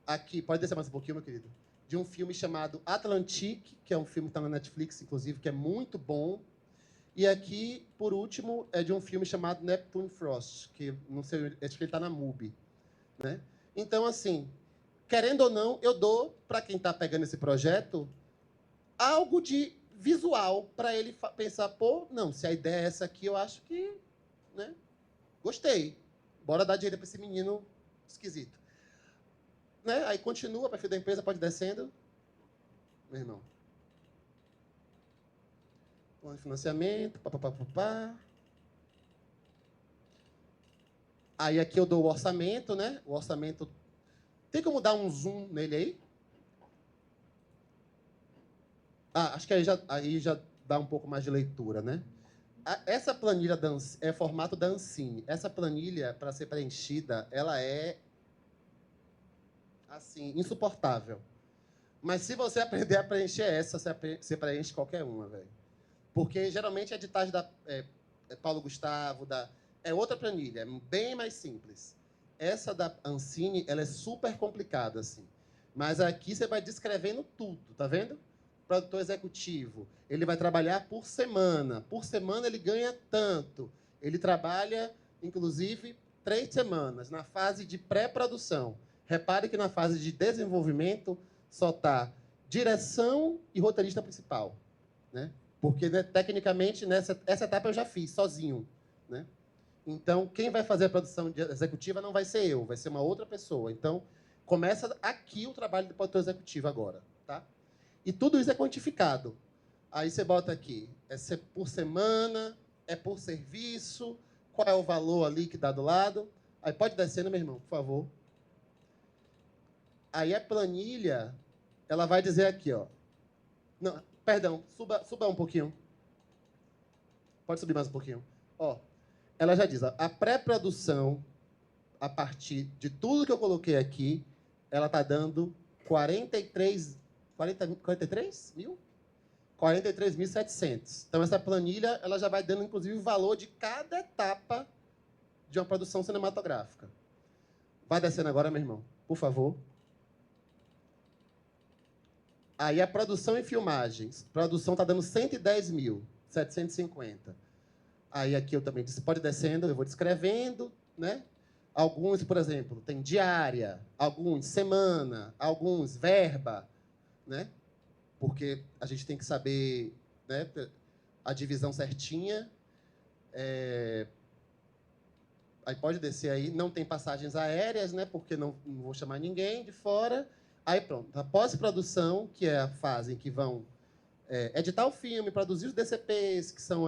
Aqui, pode descer mais um pouquinho, meu querido. De um filme chamado Atlantique, que é um filme que está na Netflix, inclusive, que é muito bom. E aqui, por último, é de um filme chamado Neptune Frost, que não sei, acho que ele está na MUBI, né? Então, assim, querendo ou não, eu dou para quem está pegando esse projeto algo de visual para ele pensar, pô, não, se a ideia é essa aqui, eu acho que, né? Gostei. Bora dar dinheiro para esse menino esquisito. Né? Aí continua, perfil da empresa, pode ir descendo. Meu irmão. Plano de financiamento, papapá. Aí aqui eu dou o orçamento, né? O orçamento... Tem como dar um zoom nele aí? Acho que aí já dá um pouco mais de leitura, né? Essa planilha é formato da Ancine. Essa planilha, para ser preenchida, ela é, assim, insuportável. Mas se você aprender a preencher essa, você preenche qualquer uma, velho. Porque, geralmente, a editagem é Paulo Gustavo, é outra planilha, é bem mais simples. Essa da Ancine, ela é super complicada, assim. Mas aqui você vai descrevendo tudo, tá vendo? Produtor executivo, ele vai trabalhar por semana. Por semana ele ganha tanto. Ele trabalha, inclusive, 3 semanas na fase de pré-produção. Repare que na fase de desenvolvimento só está direção e roteirista principal, né? Porque, né, tecnicamente, essa etapa eu já fiz sozinho, né? Então, quem vai fazer a produção executiva não vai ser eu, vai ser uma outra pessoa. Então, começa aqui o trabalho do produtor executivo agora, tá? E tudo isso é quantificado. Aí você bota aqui, é por semana, é por serviço, qual é o valor ali que dá do lado. Aí pode descendo, meu irmão, por favor. Aí a planilha, ela vai dizer aqui, ó. Não, perdão, suba um pouquinho. Pode subir mais um pouquinho. Ó, ela já diz, ó, a pré-produção, a partir de tudo que eu coloquei aqui, ela está dando 43 mil? 43.700. Então, essa planilha ela já vai dando, inclusive, o valor de cada etapa de uma produção cinematográfica. Vai descendo agora, meu irmão, por favor. Aí, a produção e filmagens. A produção está dando 110.750. Aí, aqui eu também disse, pode descendo, eu vou descrevendo, né? Alguns, por exemplo, tem diária, alguns semana, alguns verba, né? Porque a gente tem que saber, né, a divisão certinha. Aí pode descer aí, não tem passagens aéreas, né, porque não vou chamar ninguém de fora. Aí pronto, a pós-produção, que é a fase em que vão editar o filme, produzir os DCPs, que são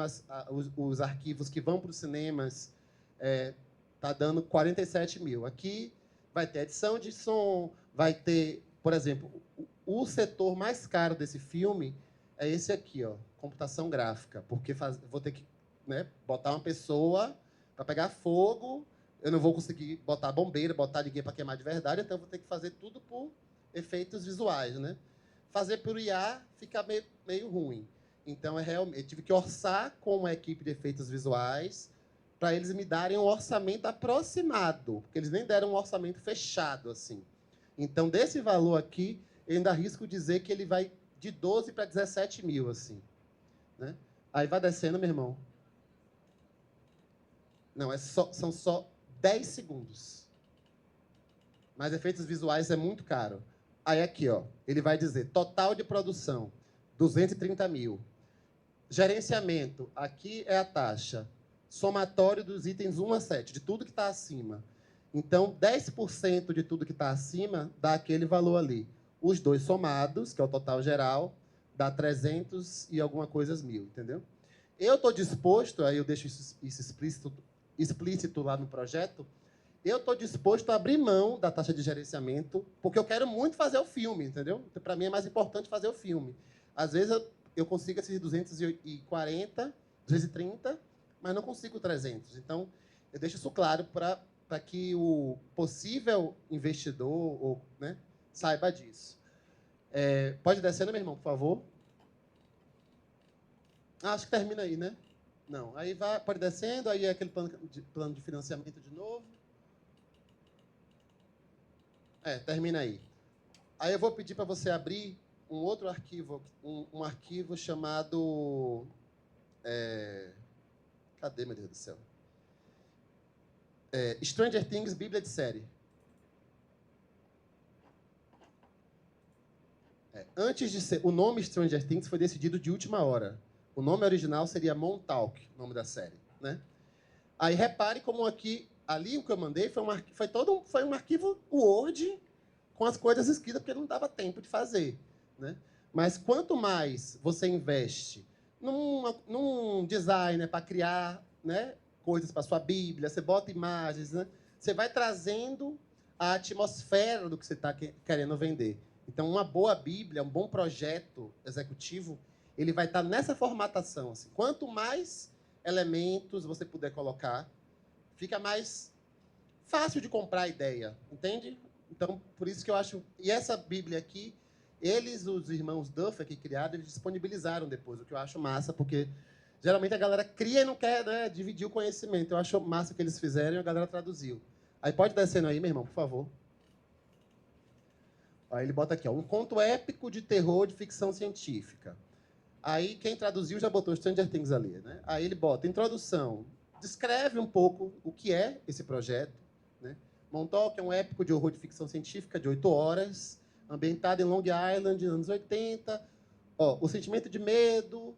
os arquivos que vão para os cinemas, está dando 47 mil. Aqui vai ter edição de som, vai ter, por exemplo, o setor mais caro desse filme é esse aqui, ó, computação gráfica, porque vou ter que, né, botar uma pessoa para pegar fogo, eu não vou conseguir botar bombeiro, botar ninguém para queimar de verdade, então eu vou ter que fazer tudo por efeitos visuais, né? Fazer por IA fica meio ruim. Então, eu tive que orçar com uma equipe de efeitos visuais para eles me darem um orçamento aproximado, porque eles nem deram um orçamento fechado, assim. Então, desse valor aqui, eu ainda arrisco dizer que ele vai de 12 para 17 mil, assim, né? Aí vai descendo, meu irmão. Não, são só 10 segundos. Mas efeitos visuais é muito caro. Aí aqui, ó, ele vai dizer total de produção, 230 mil. Gerenciamento, aqui é a taxa. Somatório dos itens 1 a 7, de tudo que está acima. Então, 10% de tudo que está acima dá aquele valor ali. Os dois somados, que é o total geral, dá 300 e alguma coisa mil, entendeu? Eu estou disposto, aí eu deixo isso explícito lá no projeto, eu estou disposto a abrir mão da taxa de gerenciamento, porque eu quero muito fazer o filme, entendeu? Para mim é mais importante fazer o filme. Às vezes eu consigo esses 240, 230, mas não consigo 300. Então, eu deixo isso claro para que o possível investidor, né, saiba disso. Pode descer, meu irmão, por favor? Acho que termina aí, né? Não. Aí pode descendo, aí é aquele plano de financiamento de novo. Termina aí. Aí eu vou pedir para você abrir um outro arquivo, um arquivo chamado... Cadê, meu Deus do céu? Stranger Things, Bíblia de série. Antes de ser... O nome Stranger Things foi decidido de última hora. O nome original seria Montauk, o nome da série, né? Aí repare como aqui... Ali o que eu mandei foi um arquivo Word com as coisas escritas, porque não dava tempo de fazer, né? Mas quanto mais você investe num designer para criar, né, coisas para sua Bíblia, você bota imagens, né? Você vai trazendo a atmosfera do que você está querendo vender. Então, uma boa Bíblia, um bom projeto executivo, ele vai estar nessa formatação. Assim. Quanto mais elementos você puder colocar, fica mais fácil de comprar a ideia, entende? Então, por isso que eu acho... E essa Bíblia aqui, eles, os irmãos Duffer que criaram, eles disponibilizaram depois, o que eu acho massa, porque geralmente a galera cria e não quer, né, dividir o conhecimento. Eu acho massa o que eles fizeram e a galera traduziu. Aí pode descendo aí, meu irmão, por favor. Aí ele bota aqui, ó, um conto épico de terror de ficção científica. Aí quem traduziu já botou Stranger Things ali, né? Aí ele bota introdução, descreve um pouco o que é esse projeto, né? Montauk é um épico de horror de ficção científica de 8 horas, ambientado em Long Island, anos 80. Ó, o sentimento de medo,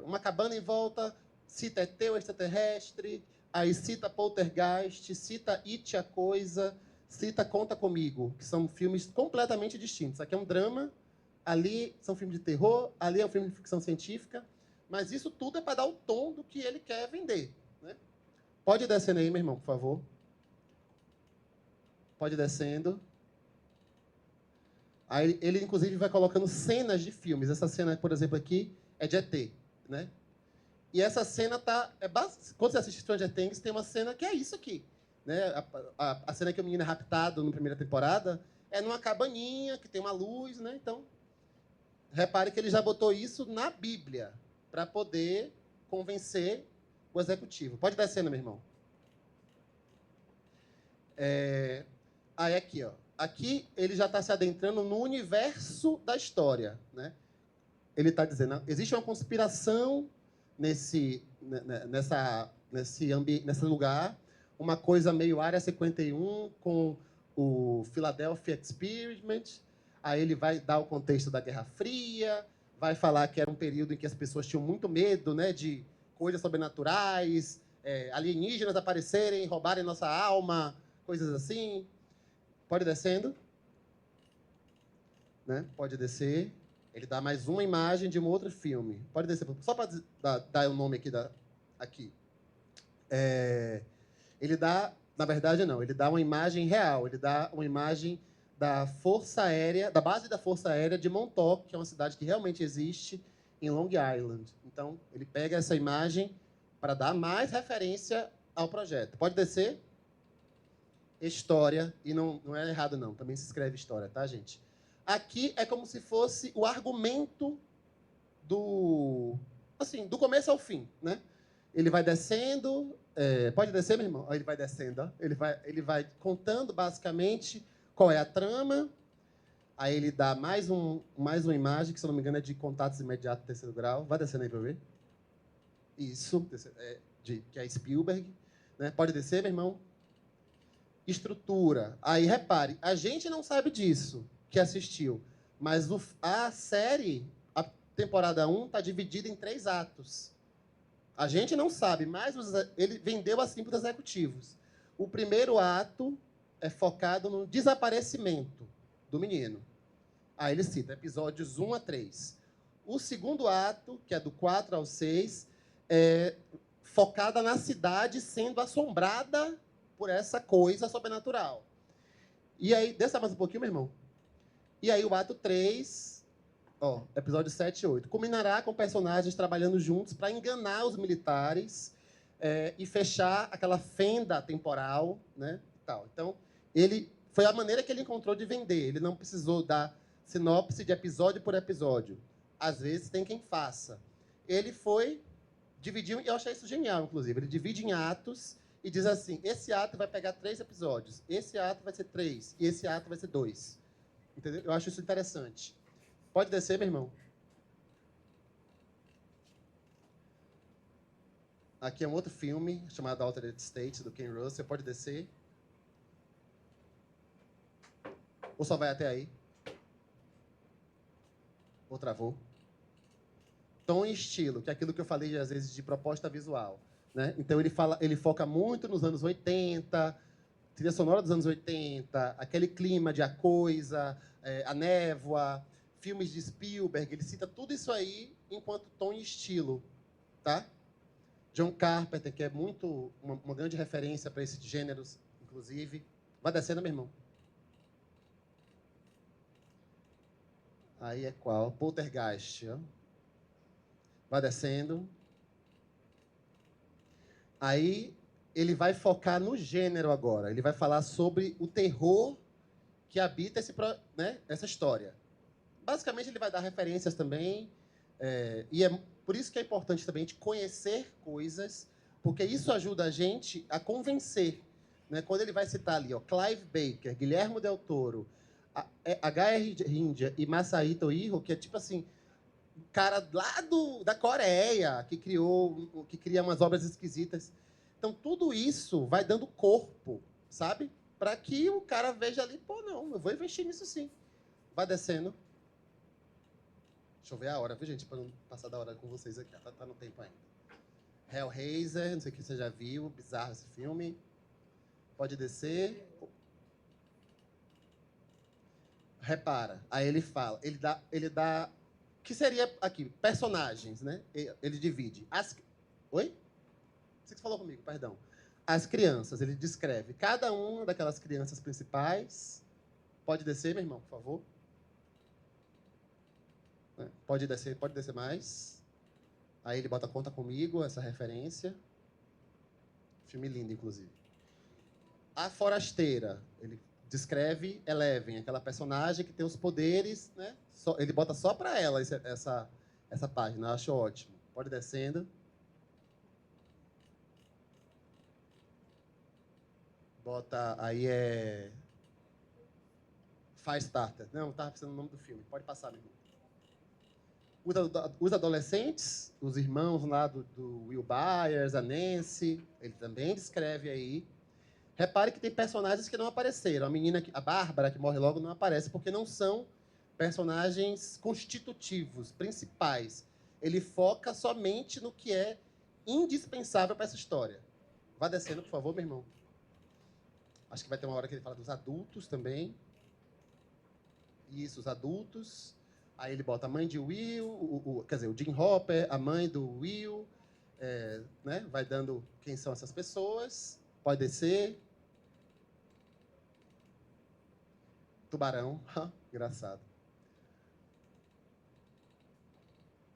uma cabana em volta, cita ET ou extraterrestre, aí cita Poltergeist, cita It, a Coisa, cita Conta Comigo, que são filmes completamente distintos. Aqui é um drama, ali são filmes de terror, ali é um filme de ficção científica, mas isso tudo é para dar o tom do que ele quer vender, né? Pode ir descendo aí, meu irmão, por favor. Pode ir descendo. Aí ele, inclusive, vai colocando cenas de filmes. Essa cena, por exemplo, aqui, é de ET, né? E essa cena tá... quando você assiste Stranger Things, tem uma cena que é isso aqui, né? A cena que o menino é raptado na primeira temporada é numa cabaninha, que tem uma luz, né? Então, repare que ele já botou isso na Bíblia para poder convencer o executivo. Pode dar cena, meu irmão. Aí aqui, ó. Aqui ele já está se adentrando no universo da história, né? Ele está dizendo, existe uma conspiração nesse lugar, uma coisa meio Área 51 com o Philadelphia Experiment. Aí ele vai dar o contexto da Guerra Fria, vai falar que era um período em que as pessoas tinham muito medo, né, de coisas sobrenaturais, alienígenas aparecerem, roubarem nossa alma, coisas assim. Pode ir descendo, né? Pode descer. Ele dá mais uma imagem de um outro filme. Pode descer, só para dar o nome aqui. Ele dá, na verdade não, ele dá uma imagem real. Ele dá uma imagem da Força Aérea, da base da Força Aérea de Montauk, que é uma cidade que realmente existe em Long Island. Então, ele pega essa imagem para dar mais referência ao projeto. Pode descer? História, e não é errado não, também se escreve história, tá, gente? Aqui é como se fosse o argumento do começo ao fim, né? Ele vai descendo, pode descer, meu irmão? Ele vai descendo, ó. Ele vai contando basicamente qual é a trama, aí ele dá mais uma imagem, que se eu não me engano é de contatos imediatos terceiro grau. Vai descendo aí para ver. Isso, que é Spielberg, né? Pode descer, meu irmão? Estrutura. Aí, repare, a gente não sabe disso, que assistiu, mas a série, a temporada 1, está dividida em 3 atos. A gente não sabe, mas ele vendeu assim para os executivos. O primeiro ato é focado no desaparecimento do menino. Aí ele cita episódios 1 a 3. O segundo ato, que é do 4 ao 6, é focada na cidade sendo assombrada por essa coisa sobrenatural. E aí, desça mais um pouquinho, meu irmão. E aí o ato 3, episódio 7 e 8, culminará com personagens trabalhando juntos para enganar os militares e fechar aquela fenda temporal, né? Tal. Então, foi a maneira que ele encontrou de vender. Ele não precisou dar sinopse de episódio por episódio. Às vezes tem quem faça. Ele dividiu, e eu achei isso genial, inclusive. Ele divide em atos e diz assim, esse ato vai pegar 3 episódios, esse ato vai ser 3, e esse ato vai ser 2. Entendeu? Eu acho isso interessante. Pode descer, meu irmão. Aqui é um outro filme, chamado Altered States, do Ken Russell. Pode descer. Ou só vai até aí? Ou travou? Tom e estilo, que é aquilo que eu falei, às vezes, de proposta visual. Né? Então, ele foca muito nos anos 80, trilha sonora dos anos 80, aquele clima de A Coisa, A Névoa, filmes de Spielberg. Ele cita tudo isso aí enquanto tom e estilo. Tá? John Carpenter, que é uma grande referência para esses gêneros, inclusive. Vai descendo, meu irmão. Aí é qual? Poltergeist. Ó. Vai descendo. Aí ele vai focar no gênero agora. Ele vai falar sobre o terror que habita essa história. Basicamente, ele vai dar referências também. E é por isso que é importante também a gente conhecer coisas, porque isso ajuda a gente a convencer. Né? Quando ele vai citar ali, ó, Clive Barker, Guillermo del Toro, H.R. Hindia e Masahito Iho, que é tipo assim, cara lá da Coreia, que cria umas obras esquisitas. Então, tudo isso vai dando corpo, sabe? Para que o cara veja ali, pô, não, eu vou investir nisso sim. Vai descendo. Deixa eu ver a hora, viu, gente? Para não passar da hora com vocês aqui. Tá no tempo ainda. Hellraiser, não sei o que você já viu. Bizarro esse filme. Pode descer. Repara. Aí ele fala. Ele dá que seria aqui? Personagens, né? Ele divide. Oi? Você que falou comigo, perdão. As crianças. Ele descreve cada uma daquelas crianças principais. Pode descer, meu irmão, por favor. Pode descer mais. Aí ele bota Conta Comigo, essa referência. Filme lindo, inclusive. A Forasteira. Ele descreve Eleven, aquela personagem que tem os poderes, né? Ele bota só para ela essa página. Eu acho ótimo. Pode descendo. Bota aí Firestarter. Não, estava pensando no nome do filme. Pode passar, meu irmão. Os adolescentes, os irmãos lá do Will Byers, a Nancy, ele também descreve aí. Repare que tem personagens que não apareceram. A Bárbara, que morre logo, não aparece, porque não são personagens constitutivos, principais. Ele foca somente no que é indispensável para essa história. Vá descendo, por favor, meu irmão. Acho que vai ter uma hora que ele fala dos adultos também. Isso, os adultos. Aí ele bota a mãe de Will, quer dizer, o Jim Hopper, a mãe do Will, né? Vai dando quem são essas pessoas. Pode descer. Tubarão. Engraçado.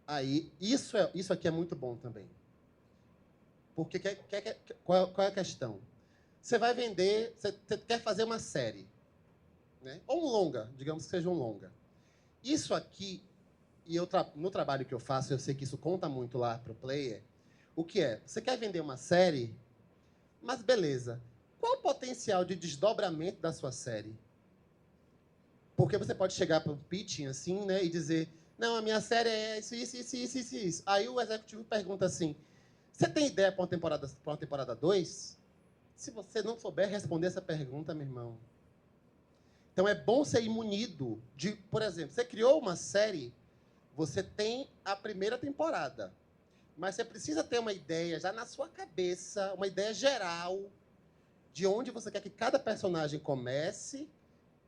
Aí, isso aqui é muito bom também. Porque qual é a questão? Você vai vender, você quer fazer uma série, né? Ou um longa, digamos que seja um longa. Isso aqui, e no trabalho que eu faço, eu sei que isso conta muito lá para o player, o que é? Você quer vender uma série, mas beleza. Qual o potencial de desdobramento da sua série? Porque você pode chegar para um pitching assim, né, e dizer, não, a minha série é isso. Aí o executivo pergunta assim, você tem ideia para uma temporada 2? Se você não souber responder essa pergunta, meu irmão. Então é bom ser imunido de, por exemplo, você criou uma série, você tem a primeira temporada, mas você precisa ter uma ideia já na sua cabeça, uma ideia geral de onde você quer que cada personagem comece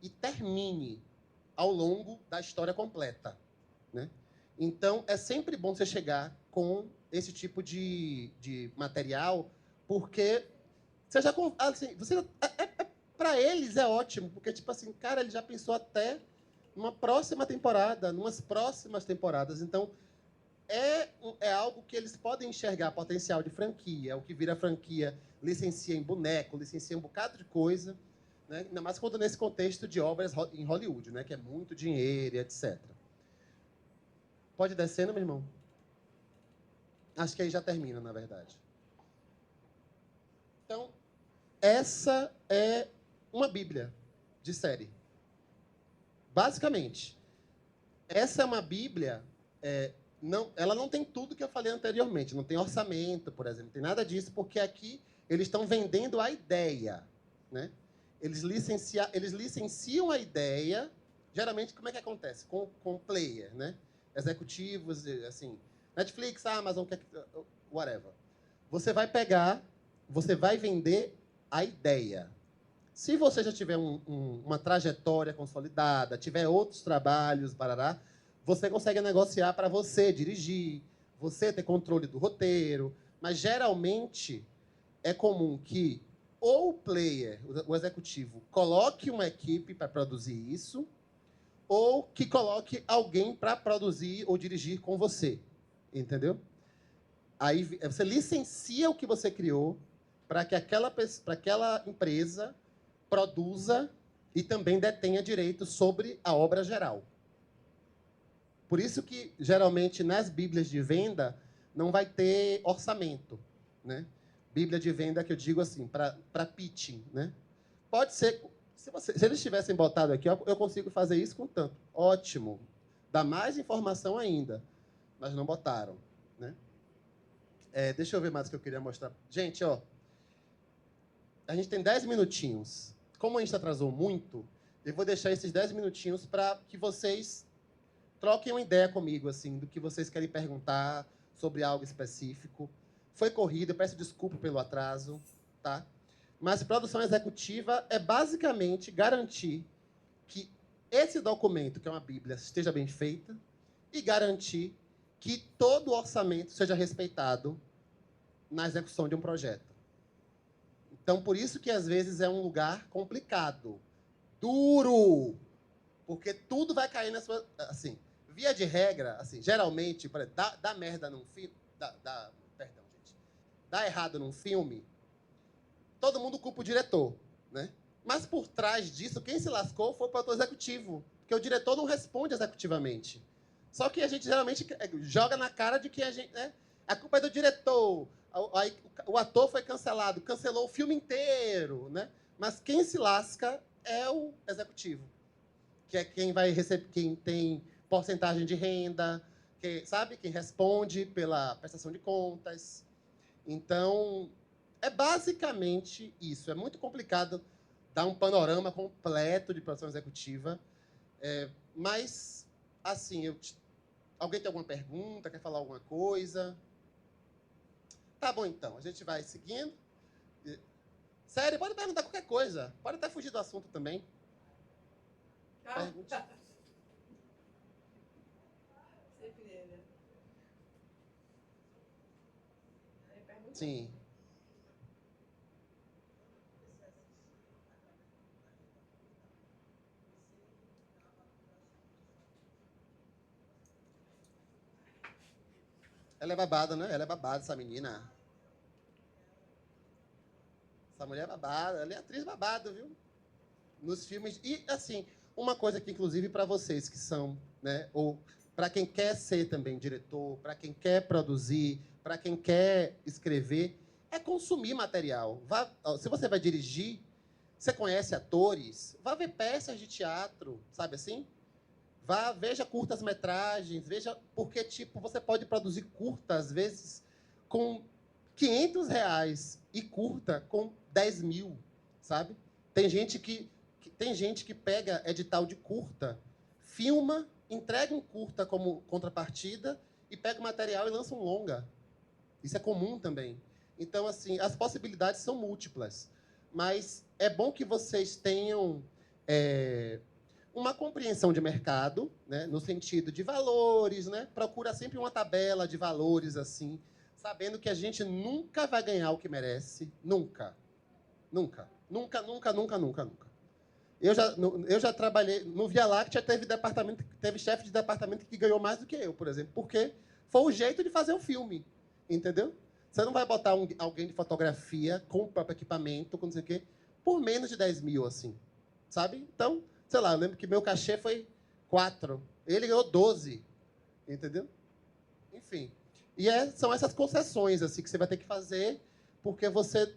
e termine ao longo da história completa, né? Então é sempre bom você chegar com esse tipo de material, porque você já assim, para eles é ótimo, porque, tipo assim, cara, ele já pensou até numa próxima temporada, numas próximas temporadas. Então, é algo que eles podem enxergar potencial de franquia. O que vira franquia licencia em boneco, licencia um bocado de coisa, né? Ainda mais quando nesse contexto de obras em Hollywood, né? Que é muito dinheiro e etc. Pode descendo, meu irmão? Acho que aí já termina, na verdade. Então, essa é uma Bíblia de série. Basicamente, essa é uma Bíblia, ela não tem tudo que eu falei anteriormente, não tem orçamento, por exemplo, não tem nada disso, porque aqui eles estão vendendo a ideia, né? Eles licenciam a ideia, geralmente como é que acontece? Com player, né? Executivos, assim, Netflix, Amazon, whatever. Você vai vender a ideia. Se você já tiver uma trajetória consolidada, tiver outros trabalhos, barará, você consegue negociar para você dirigir, você ter controle do roteiro. Mas, geralmente, é comum que ou o player, o executivo, coloque uma equipe para produzir isso, ou que coloque alguém para produzir ou dirigir com você. Entendeu? Aí você licencia o que você criou para que aquela empresa produza e também detenha direitos sobre a obra geral. Por isso que, geralmente, nas bíblias de venda, não vai ter orçamento, né? Bíblia de venda que eu digo assim, para pitching, né? Pode ser, se eles tivessem botado aqui, eu consigo fazer isso com tanto. Ótimo. Dá mais informação ainda. Mas não botaram, né? Deixa eu ver mais o que eu queria mostrar. Gente, ó, a gente tem 10 minutinhos. Como a gente atrasou muito, eu vou deixar esses 10 minutinhos para que vocês troquem uma ideia comigo, assim, do que vocês querem perguntar sobre algo específico. Foi corrido, eu peço desculpa pelo atraso, tá? Mas produção executiva é basicamente garantir que esse documento, que é uma Bíblia, esteja bem feita e garantir que todo o orçamento seja respeitado na execução de um projeto. Então, por isso que, às vezes, é um lugar complicado, duro, porque tudo vai cair na sua... Assim, via de regra, assim, geralmente, por exemplo, dá merda num filme... Perdão, gente. Dá errado num filme, todo mundo culpa o diretor, né? Mas, por trás disso, quem se lascou foi o produtor executivo, porque o diretor não responde executivamente. Só que a gente geralmente joga na cara de que a gente... Né? A culpa é do diretor. Aí, o ator foi cancelado, cancelou o filme inteiro, né? Mas quem se lasca é o executivo, que é quem vai receber, quem tem porcentagem de renda, sabe? Quem responde pela prestação de contas. Então, é basicamente isso. É muito complicado dar um panorama completo de produção executiva, mas, assim, alguém tem alguma pergunta? Quer falar alguma coisa? Tá bom, então. A gente vai seguindo. Sério, pode perguntar qualquer coisa. Pode até fugir do assunto também. Pergunte. Sim. Ela é babada, né? Ela é babada, essa menina. Essa mulher é babada. Ela é atriz babada, viu? Nos filmes. E, assim, uma coisa que, inclusive, para vocês que são, né? Ou para quem quer ser também diretor, para quem quer produzir, para quem quer escrever, é consumir material. Se você vai dirigir, você conhece atores, vá ver peças de teatro, sabe assim? Veja curtas-metragens, veja... Porque, tipo, você pode produzir curta, às vezes, com R$ 500 e curta com 10 mil, sabe? Tem gente que pega edital de curta, filma, entrega um curta como contrapartida e pega o material e lança um longa. Isso é comum também. Então, assim, as possibilidades são múltiplas. Mas é bom que vocês tenham... uma compreensão de mercado, né, no sentido de valores, né? Procura sempre uma tabela de valores assim, sabendo que a gente nunca vai ganhar o que merece, nunca. Nunca. Nunca, nunca, nunca, nunca, nunca. Eu já trabalhei no Via Láctea, teve chefe de departamento que ganhou mais do que eu, por exemplo, porque foi o jeito de fazer o filme, entendeu? Você não vai botar alguém de fotografia com o próprio equipamento, com não sei o quê, por menos de 10 mil, assim, sabe? Então, sei lá, eu lembro que meu cachê foi 4. Ele ganhou 12. Entendeu? Enfim. E são essas concessões assim, que você vai ter que fazer porque você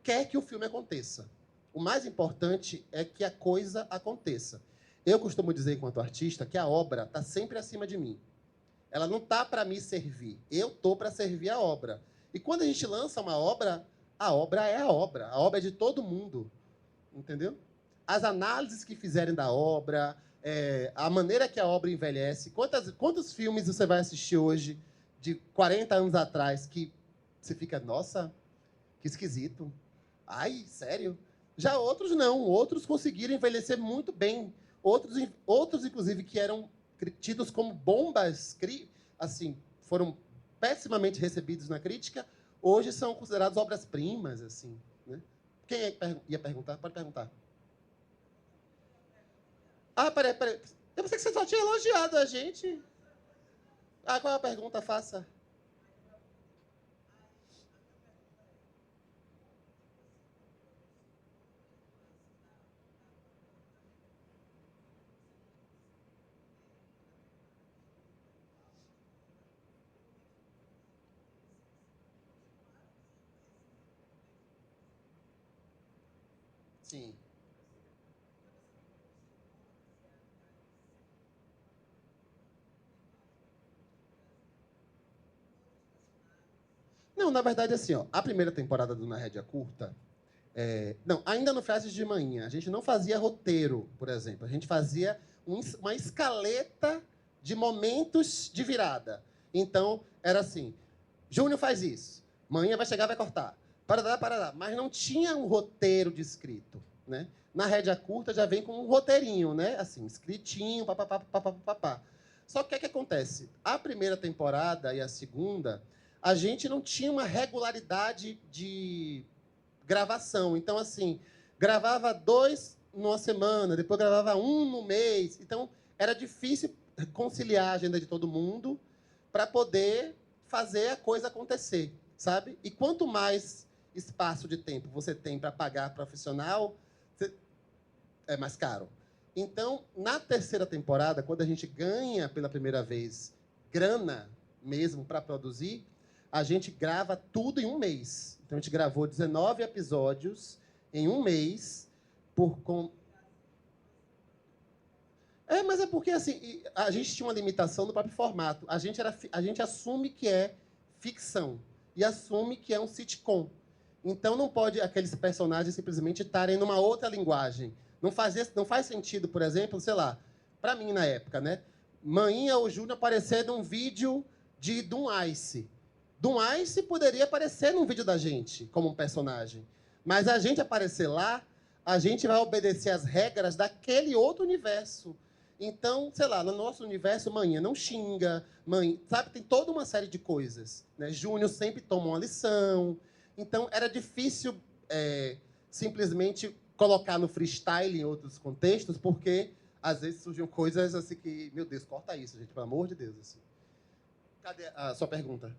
quer que o filme aconteça. O mais importante é que a coisa aconteça. Eu costumo dizer, enquanto artista, que a obra está sempre acima de mim. Ela não está para me servir. Eu estou para servir a obra. E quando a gente lança uma obra, a obra é a obra. A obra é de todo mundo. Entendeu? As análises que fizerem da obra, a maneira que a obra envelhece. Quantos filmes você vai assistir hoje, de 40 anos atrás, que você fica, nossa, que esquisito. Ai, sério? Já outros não. Outros conseguiram envelhecer muito bem. Outros inclusive, que eram tidos como bombas, assim, foram pessimamente recebidos na crítica, hoje são considerados obras-primas, assim. Né? Quem ia perguntar? Pode perguntar. Ah, peraí. Eu pensei que você só tinha elogiado a gente. Ah, qual é a pergunta? Faça. Sim. Não, na verdade, assim, ó, a primeira temporada do Na Rédea Curta. Não, ainda no Frases de Manhã, a gente não fazia roteiro, por exemplo. A gente fazia uma escaleta de momentos de virada. Então, era assim: Júnior faz isso, Manhã vai chegar, vai cortar. Parará, parará. Mas não tinha um roteiro descrito, né? Na Rédea Curta já vem com um roteirinho, né? Assim, escritinho, papapá, papapá, papapá. Só que o que acontece? A primeira temporada e a segunda, a gente não tinha uma regularidade de gravação. Então, assim, gravava 2 numa semana, depois gravava 1 no mês. Então, era difícil conciliar a agenda de todo mundo para poder fazer a coisa acontecer, sabe? E quanto mais espaço de tempo você tem para pagar profissional, é mais caro. Então, na terceira temporada, quando a gente ganha pela primeira vez grana mesmo para produzir, a gente grava tudo em um mês. Então, a gente gravou 19 episódios em um mês. Mas é porque assim, a gente tinha uma limitação no próprio formato. A gente assume que é ficção e assume que é um sitcom. Então, não pode aqueles personagens simplesmente estarem numa outra linguagem. Não faz sentido, por exemplo, sei lá, para mim na época, né? Maninha ou Júnior aparecer num vídeo de Doom Ice. Doom Ice poderia aparecer num vídeo da gente, como um personagem. Mas a gente aparecer lá, a gente vai obedecer às regras daquele outro universo. Então, sei lá, no nosso universo, Maninha não xinga, mãe, sabe? Tem toda uma série de coisas, né? Júnior sempre toma uma lição. Então, era difícil simplesmente colocar no freestyle em outros contextos, porque às vezes surgiam coisas assim que, meu Deus, corta isso, gente, pelo amor de Deus. Assim. Cadê a sua pergunta?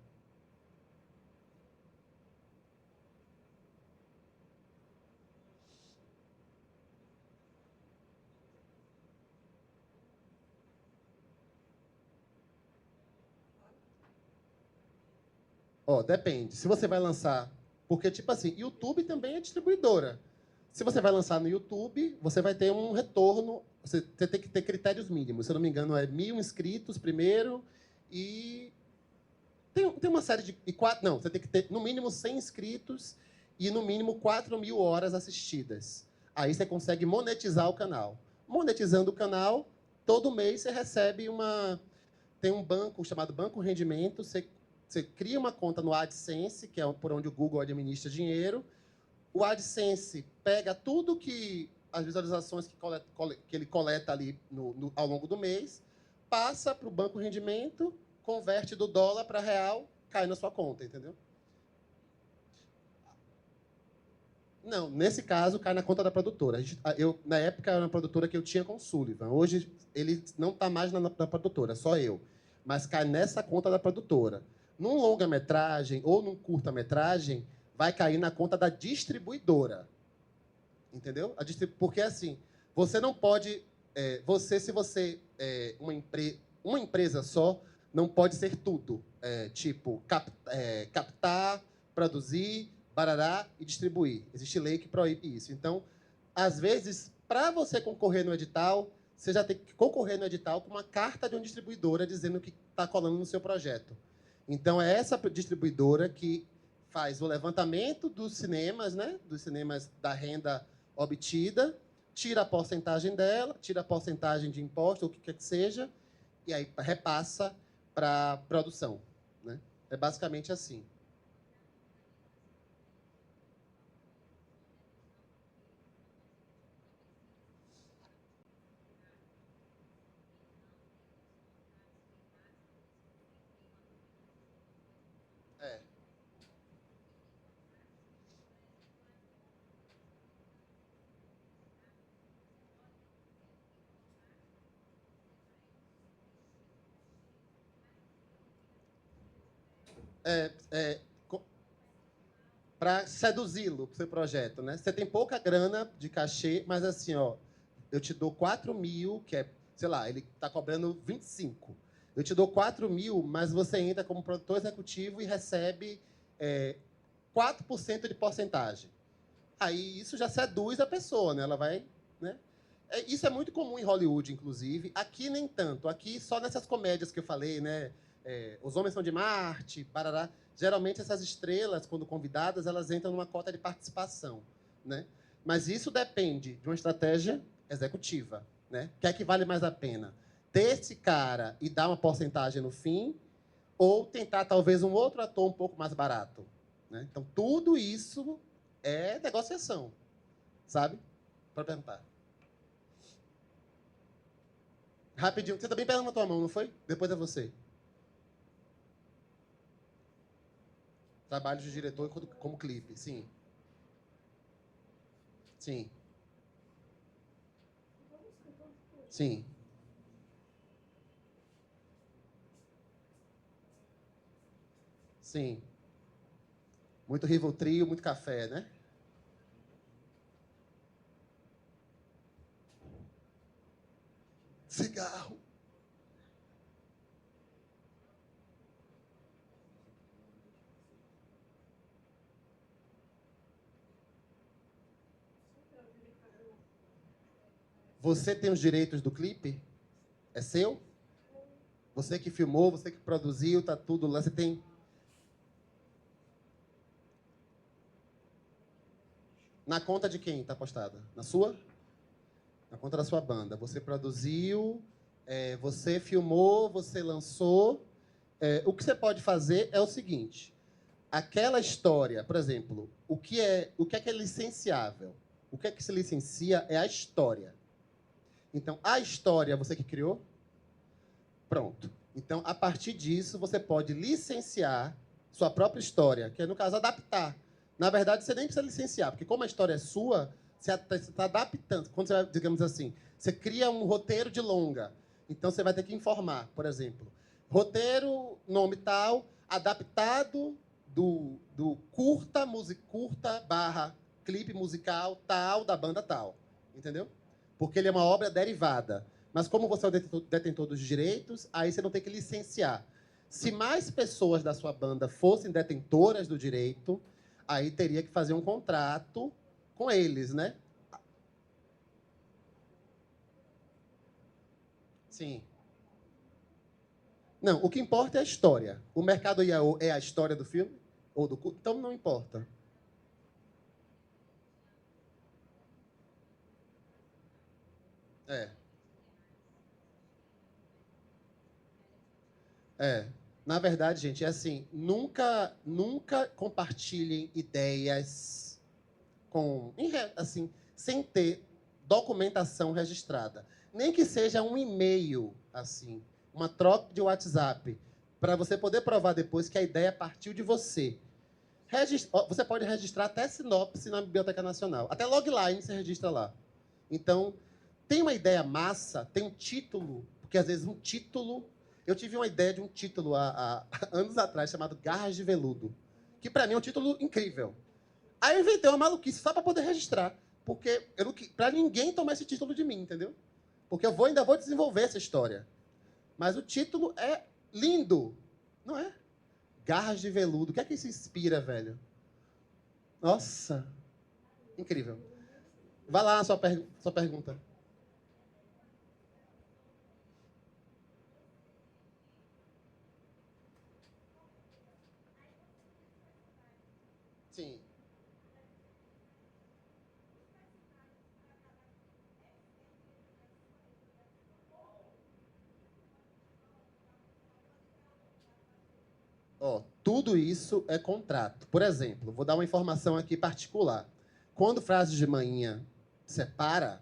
Ó, depende. Se você vai lançar. Porque, tipo assim, YouTube também é distribuidora. Se você vai lançar no YouTube, você vai ter um retorno. Você tem que ter critérios mínimos. Se eu não me engano, é 1.000 inscritos primeiro. E tem uma série de. Não, você tem que ter no mínimo 100 inscritos e no mínimo 4.000 horas assistidas. Aí você consegue monetizar o canal. Monetizando o canal, todo mês você recebe uma. Tem um banco chamado Banco Rendimento. Você cria uma conta no AdSense, que é por onde o Google administra dinheiro. O AdSense pega tudo que as visualizações que ele coleta ali ao longo do mês, passa para o Banco Rendimento, converte do dólar para real, cai na sua conta, entendeu? Não, nesse caso, cai na conta da produtora. Na época, era uma produtora que eu tinha com o Sullivan. Hoje, ele não está mais na produtora, só eu. Mas cai nessa conta da produtora. Num longa-metragem ou num curta-metragem, vai cair na conta da distribuidora. Entendeu? Porque, assim, você não pode... se você é uma empresa só, não pode ser tudo. Tipo, captar, produzir, barará e distribuir. Existe lei que proíbe isso. Então, às vezes, para você concorrer no edital, você já tem que concorrer no edital com uma carta de uma distribuidora dizendo que está colando no seu projeto. Então, é essa distribuidora que faz o levantamento dos cinemas, né? Dos cinemas da renda obtida, tira a porcentagem dela, tira a porcentagem de imposto, ou o que quer que seja, e aí repassa para a produção. Né? É basicamente assim. É. Para seduzi-lo para o seu projeto, né? Você tem pouca grana de cachê, mas assim, ó, eu te dou 4.000, que é, sei lá, ele está cobrando 25. Eu te dou 4.000, mas você entra como produtor executivo e recebe 4% de porcentagem. Aí isso já seduz a pessoa, né? Ela vai, né? Isso é muito comum em Hollywood, inclusive. Aqui nem tanto. Aqui só nessas comédias que eu falei, né? Os Homens São de Marte, barará. Geralmente essas estrelas, quando convidadas, elas entram numa cota de participação, né? Mas isso depende de uma estratégia executiva, né? O que é que vale mais a pena? Ter esse cara e dar uma porcentagem no fim, ou tentar talvez um outro ator um pouco mais barato, né? Então tudo isso é negociação, sabe? Para perguntar. Rapidinho, você também pega na tua mão, não foi? Depois é você. Trabalho de diretor como clipe, sim. Sim. Sim. Sim. Muito Rivotril, muito café, né? Cigarro. Você tem os direitos do clipe? É seu? Você que filmou, você que produziu, tá tudo lá. Você tem. Na conta de quem está postada? Na sua? Na conta da sua banda. Você produziu, você filmou, você lançou. O que você pode fazer é o seguinte: aquela história, por exemplo, o que é que é licenciável? O que é que se licencia é a história. Então, a história você que criou? Pronto. Então, a partir disso, você pode licenciar sua própria história, que é, no caso, adaptar. Na verdade, você nem precisa licenciar, porque como a história é sua, você está adaptando. Quando você vai, digamos assim, você cria um roteiro de longa, então você vai ter que informar, por exemplo, roteiro, nome tal, adaptado do curta barra clipe musical tal, da banda tal. Entendeu? Porque ele é uma obra derivada. Mas como você é o detentor dos direitos, aí você não tem que licenciar. Se mais pessoas da sua banda fossem detentoras do direito, aí teria que fazer um contrato com eles, né? Sim. Não, o que importa é a história. O mercado IAO é a história do filme? Ou do curto? Então não importa. É. É. Na verdade, gente, é assim, nunca compartilhem ideias assim, sem ter documentação registrada. Nem que seja um e-mail, assim, uma troca de WhatsApp, para você poder provar depois que a ideia partiu de você. Você pode registrar até sinopse na Biblioteca Nacional. Até logline você registra lá. Então, tem uma ideia massa, tem um título, porque às vezes um título... Eu tive uma ideia de um título há anos atrás, chamado Garras de Veludo, que para mim é um título incrível. Aí eu inventei uma maluquice só para poder registrar, porque eu não para ninguém tomar esse título de mim, entendeu? Porque eu ainda vou desenvolver essa história. Mas o título é lindo, não é? Garras de Veludo. O que é que isso inspira, velho? Nossa, incrível. Vai lá a sua pergunta. Sim. Ó, tudo isso é contrato. Por exemplo, vou dar uma informação aqui particular. Quando Frases de Manhã separa,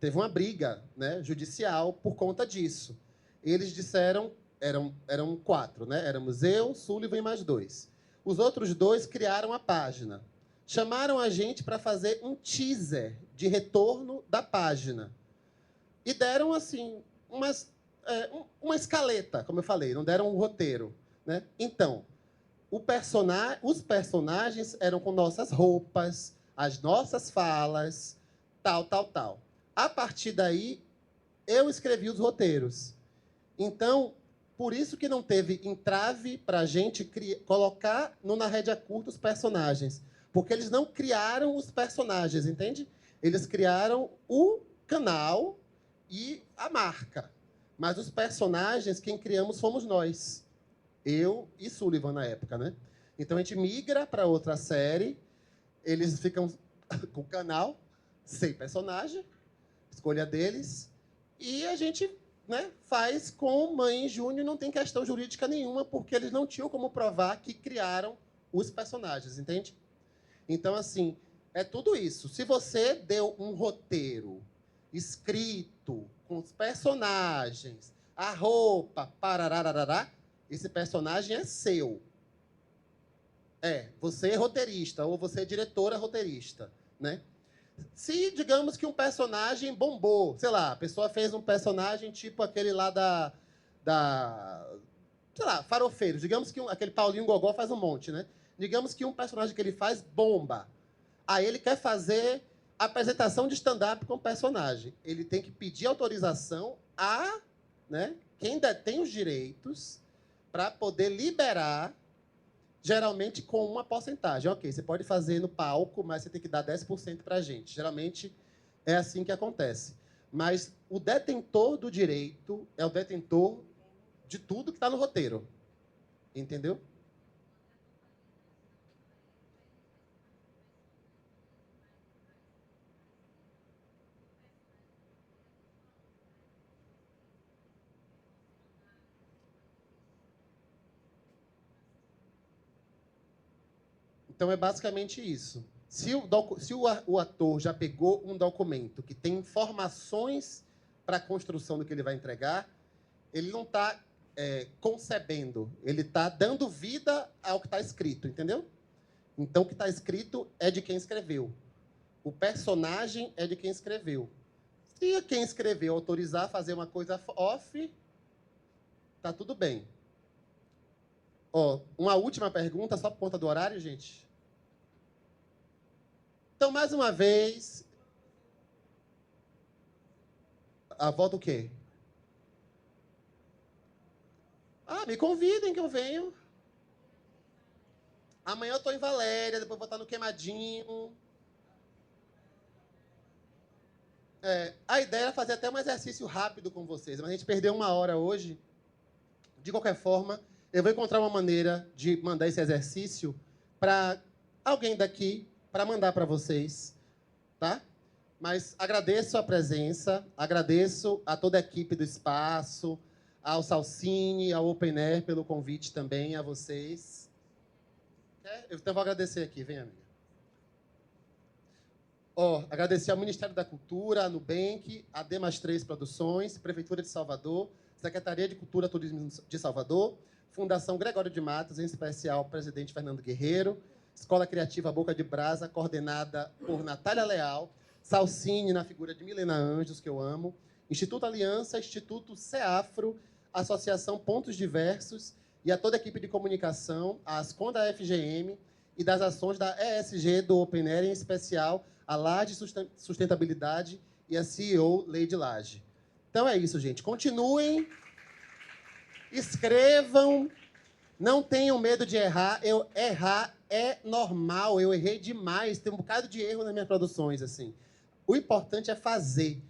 teve uma briga, né, judicial por conta disso. Eles disseram, eram quatro, né? Éramos eu, Sullivan e mais dois. Os outros dois criaram a página. Chamaram a gente para fazer um teaser de retorno da página. E deram, assim, uma escaleta, como eu falei, não deram um roteiro. Né? Então, os personagens eram com nossas roupas, as nossas falas, tal, tal, tal. A partir daí, eu escrevi os roteiros. Então, por isso que não teve entrave para a gente colocar no Na Rédea Curta os personagens. Porque eles não criaram os personagens, entende? Eles criaram o canal e a marca. Mas os personagens, quem criamos fomos nós. Eu e Sullivan, na época, né? Então, a gente migra para outra série, eles ficam com o canal, sem personagem, escolha deles, e a gente, né, faz com Mãe e Júnior, não tem questão jurídica nenhuma, porque eles não tinham como provar que criaram os personagens, entende? Então, assim, é tudo isso. Se você deu um roteiro escrito, com os personagens, a roupa, parararará, esse personagem é seu. Você é roteirista, ou você é diretora roteirista, né? Se, digamos que um personagem bombou, sei lá, a pessoa fez um personagem tipo aquele lá sei lá, Farofeiros. Digamos que aquele Paulinho Gogó faz um monte, né? Digamos que um personagem que ele faz bomba. Aí ele quer fazer apresentação de stand-up com o personagem. Ele tem que pedir autorização a, né, quem detém os direitos para poder liberar, geralmente com uma porcentagem. Ok, você pode fazer no palco, mas você tem que dar 10% para a gente. Geralmente é assim que acontece. Mas o detentor do direito é o detentor de tudo que está no roteiro. Entendeu? Então, é basicamente isso. Se o ator já pegou um documento que tem informações para a construção do que ele vai entregar, ele não está concebendo, ele está dando vida ao que está escrito, entendeu? Então, o que está escrito é de quem escreveu. O personagem é de quem escreveu. Se quem escreveu autorizar a fazer uma coisa off, tá tudo bem. Ó, uma última pergunta, só por conta do horário, gente. Então, mais uma vez... A volta o quê? Ah, me convidem que eu venho. Amanhã eu estou em Valéria, depois vou estar no Queimadinho. A ideia era fazer até um exercício rápido com vocês, mas a gente perdeu 1 hora hoje. De qualquer forma, eu vou encontrar uma maneira de mandar esse exercício para alguém daqui, para mandar para vocês, tá? Mas agradeço a presença, agradeço a toda a equipe do Espaço, ao Salcine, ao Open Air pelo convite também, a vocês. Eu então vou agradecer aqui, vem, amiga. Agradecer ao Ministério da Cultura, a Nubank, a D+3 Produções, Prefeitura de Salvador, Secretaria de Cultura e Turismo de Salvador, Fundação Gregório de Matos, em especial presidente Fernando Guerreiro, Escola Criativa Boca de Brasa, coordenada por Natália Leal, Salcine, na figura de Milena Anjos, que eu amo, Instituto Aliança, Instituto CEAFRO, Associação Pontos Diversos e a toda a equipe de comunicação, a Ascom da FGM e das ações da ESG do Open Air, em especial a Laje Sustentabilidade e a CEO Leide Laje. Então é isso, gente. Continuem, escrevam, não tenham medo de errar. Errar é normal, eu errei demais, tem um bocado de erro nas minhas produções, assim. O importante é fazer.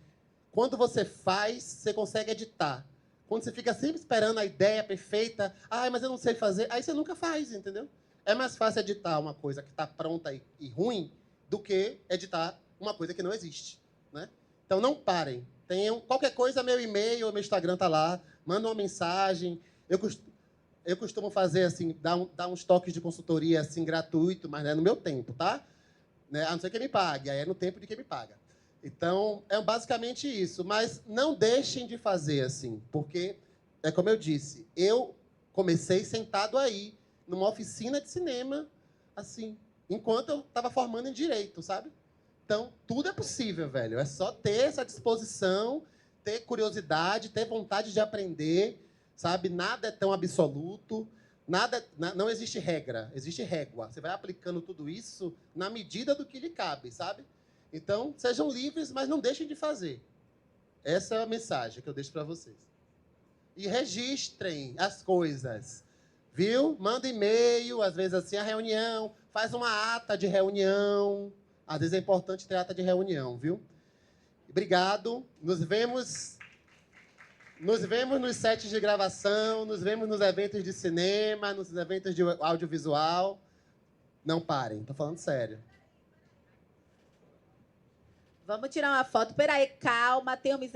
Quando você faz, você consegue editar. Quando você fica sempre esperando a ideia perfeita, mas eu não sei fazer, aí você nunca faz, entendeu? É mais fácil editar uma coisa que está pronta e ruim do que editar uma coisa que não existe, né? Então, não parem. Tenham qualquer coisa, meu e-mail, meu Instagram está lá, manda uma mensagem. Eu costumo fazer, assim, dar uns toques de consultoria, assim, gratuito, mas é no meu tempo, tá? Né? A não ser que me pague, aí é no tempo de quem me paga. Então, é basicamente isso. Mas não deixem de fazer, assim, porque, é como eu disse, eu comecei sentado aí, numa oficina de cinema, assim, enquanto eu estava formando em Direito, sabe? Então, tudo é possível, velho. É só ter essa disposição, ter curiosidade, ter vontade de aprender, sabe? Nada é tão absoluto, não existe regra, existe régua. Você vai aplicando tudo isso na medida do que lhe cabe, sabe? Então, sejam livres, mas não deixem de fazer. Essa é a mensagem que eu deixo para vocês. E registrem as coisas, viu? Manda e-mail, às vezes assim, a reunião, faz uma ata de reunião. Às vezes é importante ter ata de reunião, viu? Obrigado. Nos vemos nos sets de gravação, nos vemos nos eventos de cinema, nos eventos de audiovisual. Não parem, tô falando sério. Vamos tirar uma foto. Peraí, calma, tenham misericórdia.